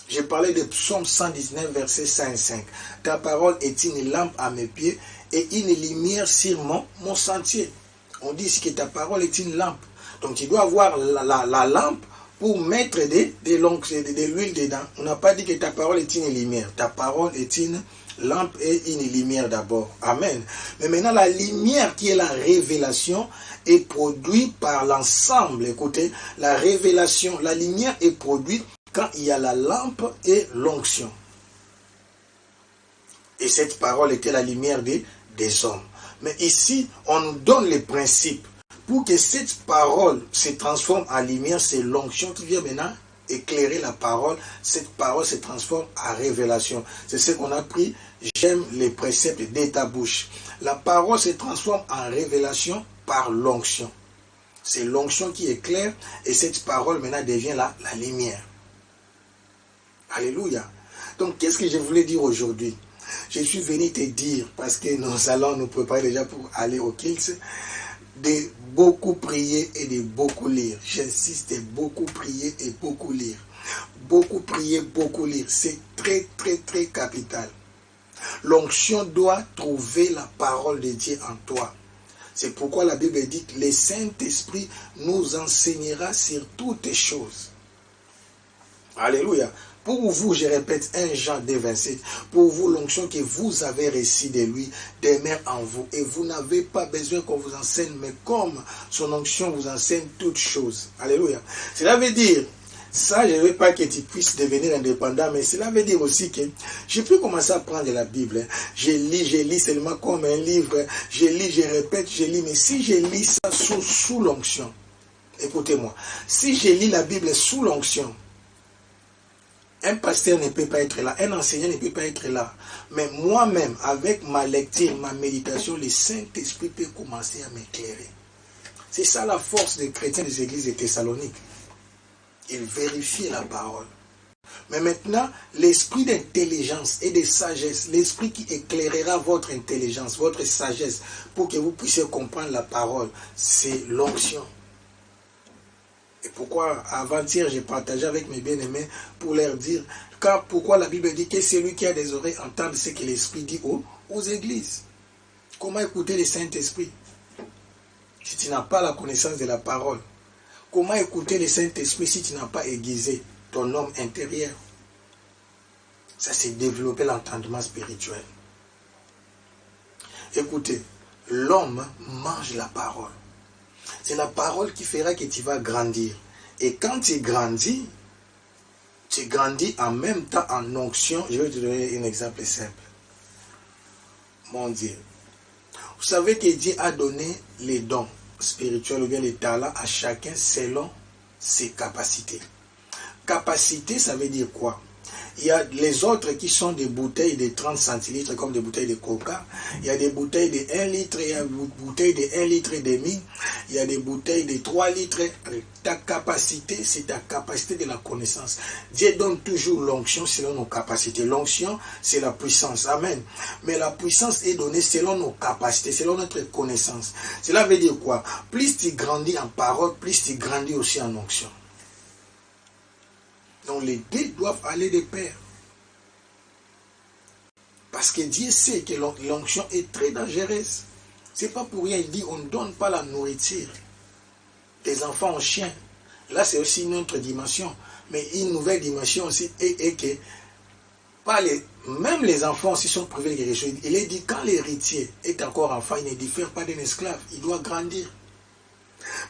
J'ai parlé de Psaume 119, verset 5 et 5. Ta parole est une lampe à mes pieds et une lumière sur mon sentier. On dit que ta parole est une lampe. Donc tu dois avoir la lampe pour mettre de l'huile dedans. On n'a pas dit que ta parole est une lumière. Ta parole est une lampe et une lumière d'abord. Amen. Mais maintenant, la lumière qui est la révélation est produite par l'ensemble. Écoutez, la révélation, la lumière est produite quand il y a la lampe et l'onction. Et cette parole était la lumière des hommes. Mais ici, on nous donne les principes. Pour que cette parole se transforme en lumière, c'est l'onction qui vient maintenant éclairer la parole. Cette parole se transforme en révélation. C'est ce qu'on a pris. J'aime les préceptes de ta bouche. La parole se transforme en révélation par l'onction. C'est l'onction qui éclaire et cette parole maintenant devient la lumière. Alléluia. Donc, qu'est-ce que je voulais dire aujourd'hui? Je suis venu te dire, parce que nous allons nous préparer déjà pour aller au Kills, de beaucoup prier et de beaucoup lire. J'insiste, de beaucoup prier et beaucoup lire. Beaucoup prier, beaucoup lire. C'est très, très, très capital. L'onction doit trouver la parole de Dieu en toi. C'est pourquoi la Bible dit que le Saint-Esprit nous enseignera sur toutes choses. Alléluia. Pour vous, je répète, 1 Jean 2, 27, pour vous, l'onction que vous avez reçue de lui demeure en vous. Et vous n'avez pas besoin qu'on vous enseigne, mais comme son onction vous enseigne toutes choses. Alléluia. Cela veut dire, ça, je ne veux pas que tu puisses devenir indépendant, mais cela veut dire aussi que je peux commencer à prendre la Bible. Je lis seulement comme un livre. Je lis, je répète, je lis. Mais si je lis ça sous l'onction, écoutez-moi, si je lis la Bible sous l'onction, un pasteur ne peut pas être là, un enseignant ne peut pas être là. Mais moi-même, avec ma lecture, ma méditation, le Saint-Esprit peut commencer à m'éclairer. C'est ça la force des chrétiens des églises de Thessalonique. Ils vérifient la parole. Mais maintenant, l'esprit d'intelligence et de sagesse, l'esprit qui éclairera votre intelligence, votre sagesse, pour que vous puissiez comprendre la parole, c'est l'onction. Et pourquoi avant-hier j'ai partagé avec mes bien-aimés pour leur dire pourquoi la Bible dit que celui qui a des oreilles entende ce que l'Esprit dit aux églises. Comment écouter le Saint-Esprit si tu n'as pas la connaissance de la parole? Comment écouter le Saint-Esprit si tu n'as pas aiguisé ton homme intérieur? Ça, c'est développer l'entendement spirituel. Écoutez, l'homme mange la parole. C'est la parole qui fera que tu vas grandir. Et quand tu grandis en même temps en onction. Je vais te donner un exemple simple. Mon Dieu. Vous savez que Dieu a donné les dons spirituels ou bien les talents à chacun selon ses capacités. Capacité, ça veut dire quoi? Il y a les autres qui sont des bouteilles de 30 centilitres comme des bouteilles de coca. Il y a des bouteilles de 1 litre, il y a des bouteilles de 1 litre et demi. Il y a des bouteilles de 3 litres. Ta capacité, c'est ta capacité de la connaissance. Dieu donne toujours l'onction selon nos capacités. L'onction, c'est la puissance. Amen. Mais la puissance est donnée selon nos capacités, selon notre connaissance. Cela veut dire quoi? Plus tu grandis en parole, plus tu grandis aussi en onction. Donc les deux doivent aller de pair. Parce que Dieu sait que l'onction est très dangereuse. C'est pas pour rien, il dit on ne donne pas la nourriture des enfants aux chiens. Là c'est aussi une autre dimension. Mais une nouvelle dimension aussi est que même les enfants aussi sont privés de quelque chose. Il est dit quand l'héritier est encore enfant, il ne diffère pas d'un esclave. Il doit grandir.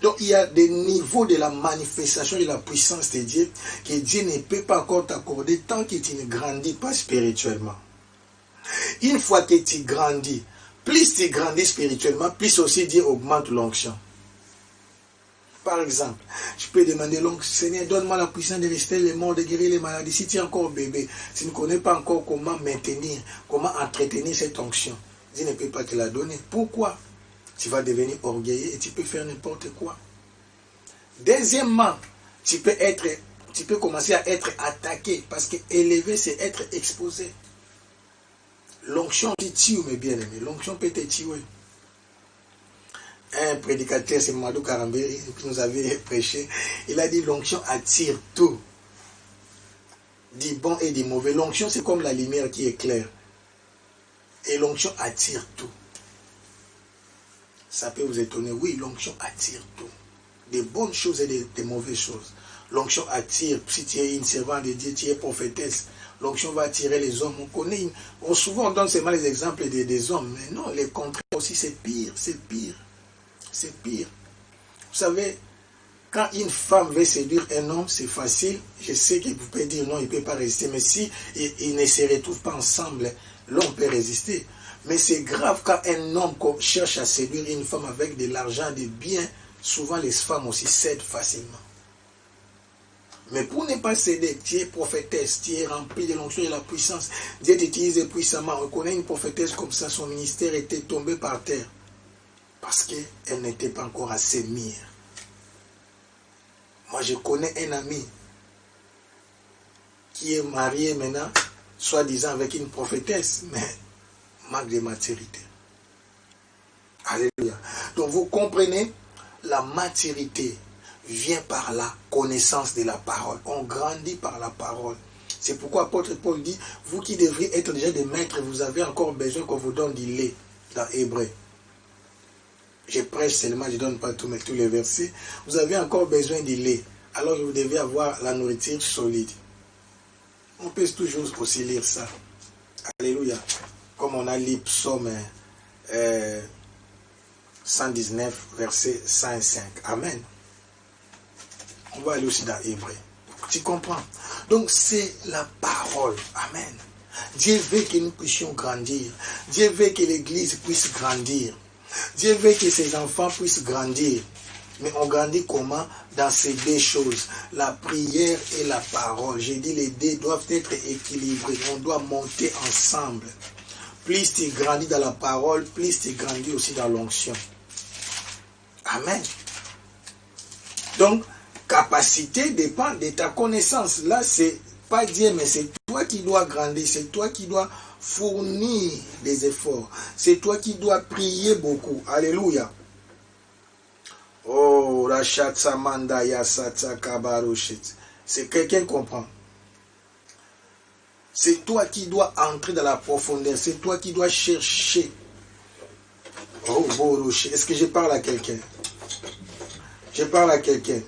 Donc il y a des niveaux de la manifestation de la puissance de Dieu que Dieu ne peut pas encore t'accorder tant que tu ne grandis pas spirituellement. Une fois que tu grandis, plus tu grandis spirituellement, plus aussi Dieu augmente l'onction. Par exemple, tu peux demander, donc, Seigneur, donne-moi la puissance de rester les morts, de guérir les maladies. Si tu es encore bébé, si tu ne connais pas encore comment maintenir, comment entretenir cette onction, Dieu ne peut pas te la donner. Pourquoi? Tu vas devenir orgueilleux et tu peux faire n'importe quoi. Deuxièmement, tu peux commencer à être attaqué, parce que élever, c'est être exposé. L'onction te tue, mes bien-aimés. L'onction peut te tuer. Un prédicateur, c'est Madou Karamberi, qui nous avait prêché, il a dit l'onction attire tout, du bon et du mauvais. L'onction, c'est comme la lumière qui éclaire. Et l'onction attire tout. Ça peut vous étonner. Oui, l'onction attire tout. Des bonnes choses et des mauvaises choses. L'onction attire. Si tu es une servante de Dieu, tu es prophétesse, l'onction va attirer les hommes. Souvent on donne seulement les exemples des hommes, mais non, les contraires aussi, c'est pire, c'est pire. C'est pire. Vous savez, quand une femme veut séduire un homme, c'est facile. Je sais qu'il peut dire non, il ne peut pas résister. Mais si ils ne se retrouvent pas ensemble, l'homme peut résister. Mais c'est grave quand un homme cherche à séduire une femme avec de l'argent, des biens. Souvent, les femmes aussi cèdent facilement. Mais pour ne pas céder, tu es prophétesse, tu es rempli de l'onction et de la puissance. Dieu t'utilise puissamment. On connaît une prophétesse comme ça, son ministère était tombé par terre. Parce qu'elle n'était pas encore assez mûre. Moi, je connais un ami qui est marié maintenant, soi-disant avec une prophétesse, mais manque de maturité. Alléluia. Donc, vous comprenez, la maturité vient par la connaissance de la parole. On grandit par la parole. C'est pourquoi l'apôtre Paul dit, vous qui devriez être déjà des maîtres, vous avez encore besoin qu'on vous donne du lait dans Hébreu. Je prêche seulement, je ne donne pas tous les versets. Vous avez encore besoin du lait. Alors vous devez avoir la nourriture solide. On peut toujours aussi lire ça. Alléluia. Comme on a lu Psaume 119, verset 105. Amen. On va aller aussi dans Hébreu. Tu comprends? Donc c'est la parole. Amen. Dieu veut que nous puissions grandir. Dieu veut que l'Église puisse grandir. Dieu veut que ses enfants puissent grandir. Mais on grandit comment? Dans ces deux choses, la prière et la parole. J'ai dit les deux doivent être équilibrés. On doit monter ensemble. Plus tu grandis dans la parole, plus tu grandis aussi dans l'onction. Amen. Donc, capacité dépend de ta connaissance. Là, c'est pas Dieu, mais c'est toi qui dois grandir. C'est toi qui dois fournir des efforts. C'est toi qui dois prier beaucoup. Alléluia. Oh, Rachatsamanda Yasata Kabaroshit. C'est quelqu'un comprend. C'est toi qui dois entrer dans la profondeur. C'est toi qui dois chercher. Oh, Boroché. Est-ce que je parle à quelqu'un? Je parle à quelqu'un.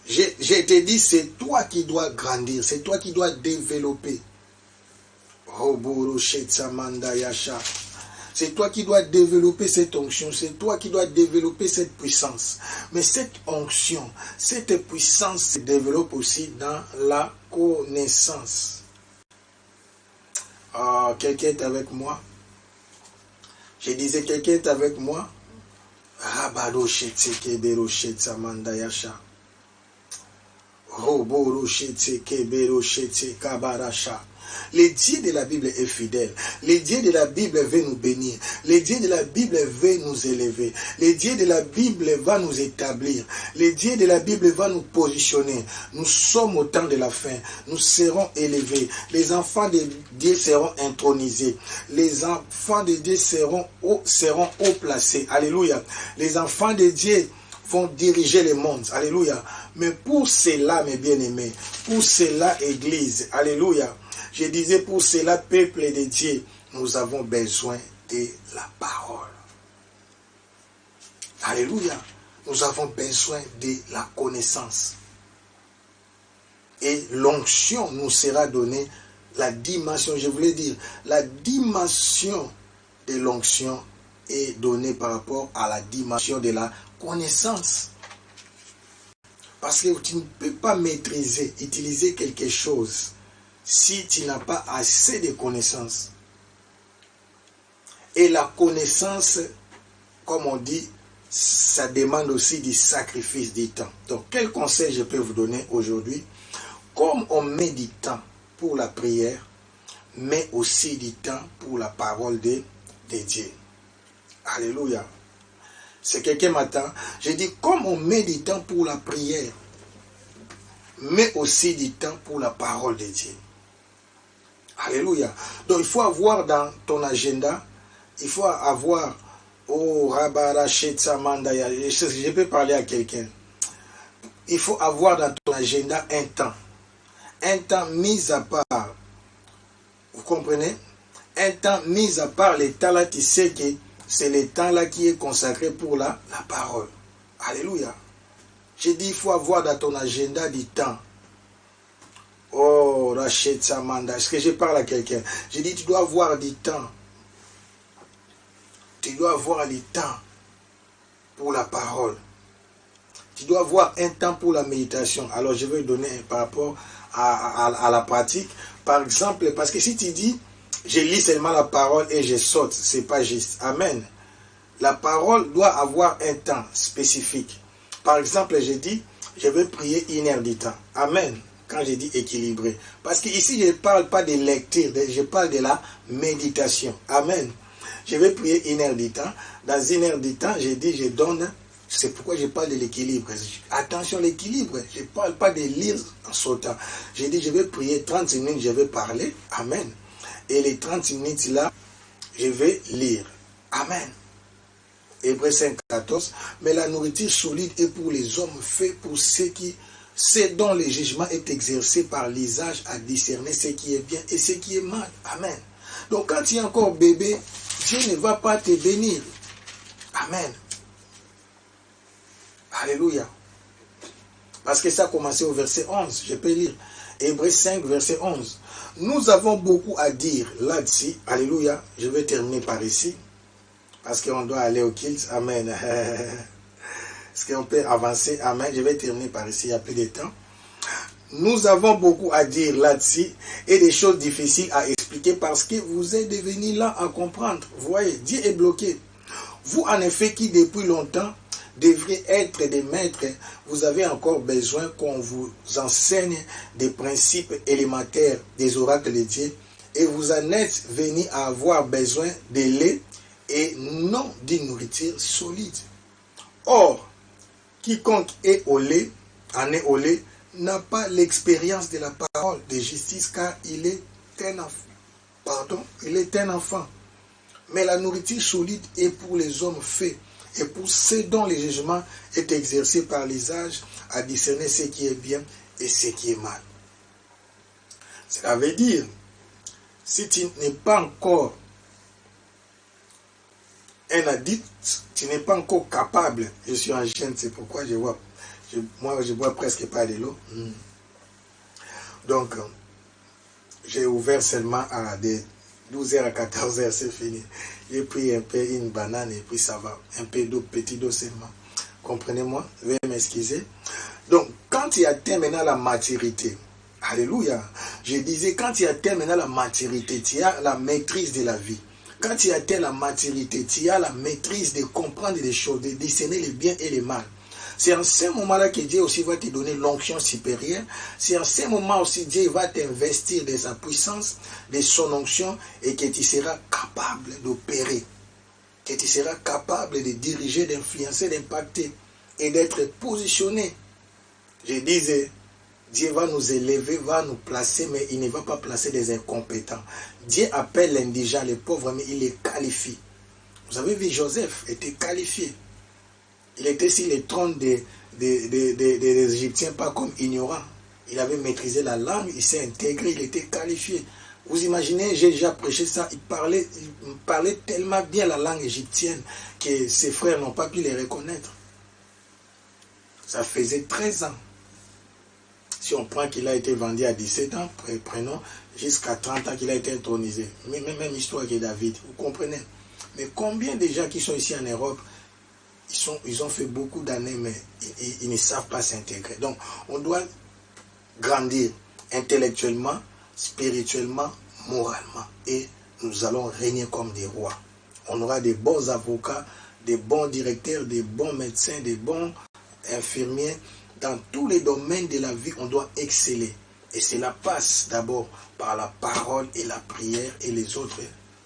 Je te dis, c'est toi qui dois grandir. C'est toi qui dois développer. Oh, Boroché Tsamanda Yasha. C'est toi qui dois développer cette onction. C'est toi qui dois développer cette puissance. Mais cette onction, cette puissance se développe aussi dans la connaissance. Ah, quelqu'un est avec moi? Je disais, quelqu'un est avec moi? Rabadosheteke berosheta mandayasha. Roboroshete beroshete kabarasha. Le Dieu de la Bible est fidèle. Le Dieu de la Bible veut nous bénir. Le Dieu de la Bible veut nous élever. Le Dieu de la Bible va nous établir. Le Dieu de la Bible va nous positionner. Nous sommes au temps de la fin. Nous serons élevés. Les enfants de Dieu seront intronisés. Les enfants de Dieu seront haut placés. Alléluia. Les enfants de Dieu vont diriger le monde. Alléluia. Mais pour cela, mes bien-aimés, pour cela, Église, alléluia, je disais pour cela, peuple de Dieu, nous avons besoin de la parole. Alléluia. Nous avons besoin de la connaissance. Et l'onction nous sera donnée, la dimension, je voulais dire, la dimension de l'onction est donnée par rapport à la dimension de la connaissance. Parce que tu ne peux pas maîtriser, utiliser quelque chose si tu n'as pas assez de connaissances. Et la connaissance, comme on dit, ça demande aussi du sacrifice du temps. Donc, quel conseil je peux vous donner aujourd'hui? Comme on met du temps pour la prière, mais aussi du temps pour la parole de Dieu. Alléluia. C'est quelqu'un m'attend. Je dis, comme on met du temps pour la prière, mais aussi du temps pour la parole de Dieu. Alléluia. Donc, il faut avoir dans ton agenda, il faut avoir, oh, Rabara Shetsamandaya, je peux parler à quelqu'un. Il faut avoir dans ton agenda un temps mis à part. Vous comprenez? Un temps mis à part, les temps là, tu sais que c'est le temps là qui est consacré pour la parole. Alléluia. J'ai dit, il faut avoir dans ton agenda du temps. Oh, Rachet Samanda. Est-ce que je parle à quelqu'un? J'ai dit, tu dois avoir du temps. Tu dois avoir du temps pour la parole. Tu dois avoir un temps pour la méditation. Alors, je vais donner par rapport à la pratique. Par exemple, parce que si tu dis, je lis seulement la parole et je saute, c'est pas juste. Amen. La parole doit avoir un temps spécifique. Par exemple, je dis, je vais prier 1 heure du temps. Amen. Quand je dis équilibré. Parce que ici, je ne parle pas de lecture, je parle de la méditation. Amen. Je vais prier 1 heure du temps. Dans 1 heure du temps, je dis, je donne. C'est pourquoi je parle de l'équilibre. Attention, l'équilibre. Je ne parle pas de lire en sautant. Je dis, je vais prier 30 minutes, je vais parler. Amen. Et les 30 minutes là, je vais lire. Amen. Hébreux 5, 14. Mais la nourriture solide est pour les hommes, fait pour ceux dont le jugement est exercé par l'usage à discerner ce qui est bien et ce qui est mal. Amen. Donc quand tu es encore bébé, Dieu ne va pas te bénir. Amen. Alléluia. Parce que ça a commencé au verset 11. Je peux lire. Hébreux 5, verset 11. Nous avons beaucoup à dire là-dessus. Alléluia. Je vais terminer par ici. Parce qu'on doit aller au Kills. Amen. Est-ce qu'on peut avancer? Amen. Je vais terminer par ici. Il n'y a plus de temps. Nous avons beaucoup à dire là-dessus et des choses difficiles à expliquer parce que vous êtes devenus là à comprendre. Vous voyez, Dieu est bloqué. Vous, en effet, qui depuis longtemps devriez être des maîtres, vous avez encore besoin qu'on vous enseigne des principes élémentaires des oracles de Dieu et vous en êtes venus à avoir besoin de lait et non d'une nourriture solide. Or, quiconque est au lait, n'a pas l'expérience de la parole de justice car il est un enfant. Il est un enfant. Mais la nourriture solide est pour les hommes faits et pour ceux dont le jugement est exercé par l'usage à discerner ce qui est bien et ce qui est mal. Cela veut dire, si tu n'es pas encore un addict, tu n'es pas encore capable. Je suis en chaîne, c'est pourquoi moi je bois presque pas de l'eau. Donc, j'ai ouvert seulement à des 12h à 14h, c'est fini. J'ai pris un peu une banane et puis ça va. Un peu d'eau, petit d'eau seulement. Comprenez-moi, veuillez m'excuser. Donc, quand tu atteins maintenant la maturité, alléluia, je disais, quand tu atteins maintenant la maturité, tu as la maîtrise de la vie. Quand tu atteins la maturité, tu as la maîtrise de comprendre les choses, de discerner le bien et le mal. C'est en ce moment-là que Dieu aussi va te donner l'onction supérieure. C'est en ce moment aussi Dieu va t'investir de sa puissance, de son onction, et que tu seras capable d'opérer. Que tu seras capable de diriger, d'influencer, d'impacter et d'être positionné. Je disais, Dieu va nous élever, va nous placer, mais il ne va pas placer des incompétents. Dieu appelle l'indigent, les pauvres, mais il les qualifie. Vous avez vu, Joseph était qualifié. Il était sur le trône des Égyptiens, pas comme ignorant. Il avait maîtrisé la langue, il s'est intégré, il était qualifié. Vous imaginez, j'ai déjà prêché ça, il parlait tellement bien la langue égyptienne que ses frères n'ont pas pu les reconnaître. Ça faisait 13 ans. Si on prend qu'il a été vendu à 17 ans, prenons jusqu'à 30 ans qu'il a été intronisé. Même histoire que David, vous comprenez. Mais combien de gens qui sont ici en Europe, ils ont fait beaucoup d'années, mais ils ne savent pas s'intégrer. Donc, on doit grandir intellectuellement, spirituellement, moralement. Et nous allons régner comme des rois. On aura des bons avocats, des bons directeurs, des bons médecins, des bons infirmiers. Dans tous les domaines de la vie, on doit exceller. Et cela passe d'abord par la parole et la prière, et les autres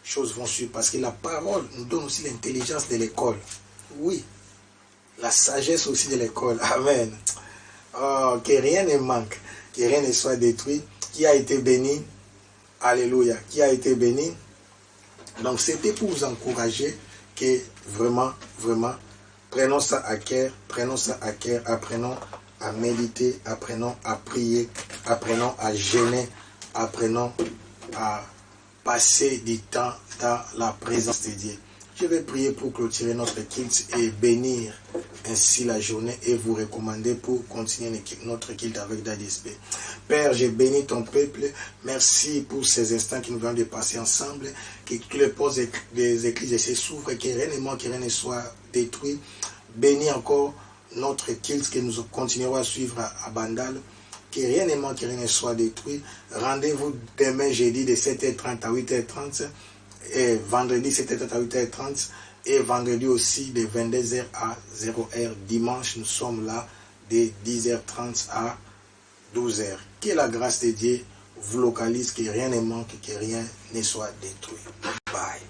choses vont suivre. Parce que la parole nous donne aussi l'intelligence de l'école. Oui, la sagesse aussi de l'école. Amen. Oh, que rien ne manque, que rien ne soit détruit. Qui a été béni? Alléluia. Qui a été béni? Donc c'était pour vous encourager que vraiment, prenons ça à cœur, apprenons à méditer, apprenons à prier, apprenons à jeûner, apprenons à passer du temps dans la présence de Dieu. Je vais prier pour clôturer notre culte et bénir ainsi la journée et vous recommander pour continuer notre culte avec d'ADSP. Père, j'ai béni ton peuple. Merci pour ces instants qui nous viennent de passer ensemble. Que tous les portes des églises s'ouvrent, que rien ne manque, que rien ne soit détruit. Bénis encore notre culte que nous continuerons à suivre à Bandal. Que rien ne manque, que rien ne soit détruit. Rendez-vous demain jeudi de 7h30 à 8h30. Et vendredi 7h30 à 8h30 et vendredi aussi de 22h à 0h. Dimanche nous sommes là de 10h30 à 12h. Que la grâce de Dieu vous localise, que rien ne manque, que rien ne soit détruit. Bye.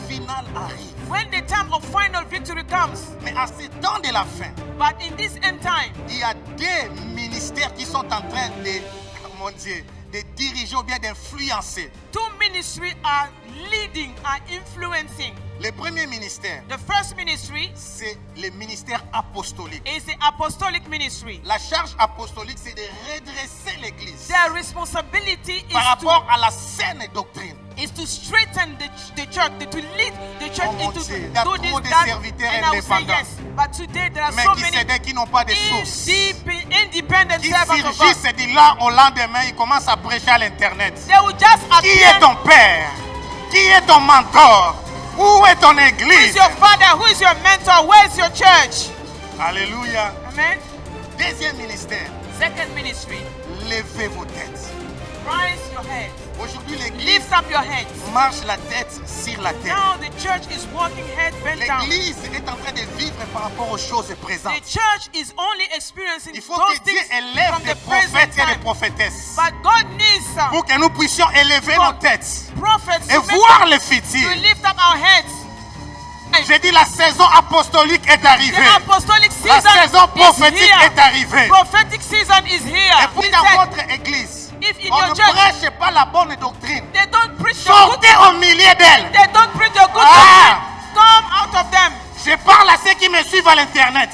Finale arrive. When the time of final victory comes, Mais à ce temps de la fin, but in this end time, il y a des ministères qui sont en train de, mon Dieu, de diriger ou bien d'influencer. two ministries are leading, are influencing. Le premier ministère, The first ministry c'est le ministère apostolique. is the apostolic ministry. La charge apostolique, c'est de redresser l'Église Their responsibility par rapport à la saine doctrine. is to straighten the church, to lead the church Oh mon into Dieu, do il y a trop this, de that, serviteurs and I will say indépendants. yes. But today there are Mais so qui many c'est qui n'ont pas de source. independent Qui servants of surgissent God. et dit là au lendemain, ils commencent à prêcher à l'internet. They will just Qui est appear. ton père? Qui est ton mentor? Où est ton Who is église? your father? Who is your mentor? Where is your church? Alléluia. Amen. Deuxième ministère, Second ministry, levez vos têtes. rise your head. Aujourd'hui, l'église Lift up your heads. marche la tête sur la terre. Now the church is walking head bent down. L'église est en train de vivre par rapport aux choses The présentes. church is only experiencing Il faut those que Dieu things élève from des the present prophètes et des time. prophétesses But God needs some pour que nous puissions élever nos têtes prophets et to, make voir le to futur. lift up our heads. J'ai dit la saison apostolique est The arrivée. apostolic La season saison is prophétique here. est arrivée. Prophetic season is here. Et puis He dans said, votre église, if in on your ne church prêche pas la bonne doctrine. they don't preach the good, Sortez au milieu d'elle. they don't preach the good Ah. doctrine, come out of them. Je parle à ceux qui me suivent à l'internet.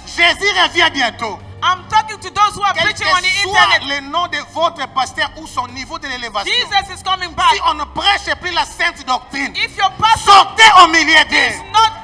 Jésus revient bientôt. I'm talking to those who are Quel preaching on the que soit internet. le nom de votre pasteur ou son niveau de l'élévation, Jesus is coming back. si on ne prêche plus la sainte doctrine, If your pastor sortez au milieu is d'elle. not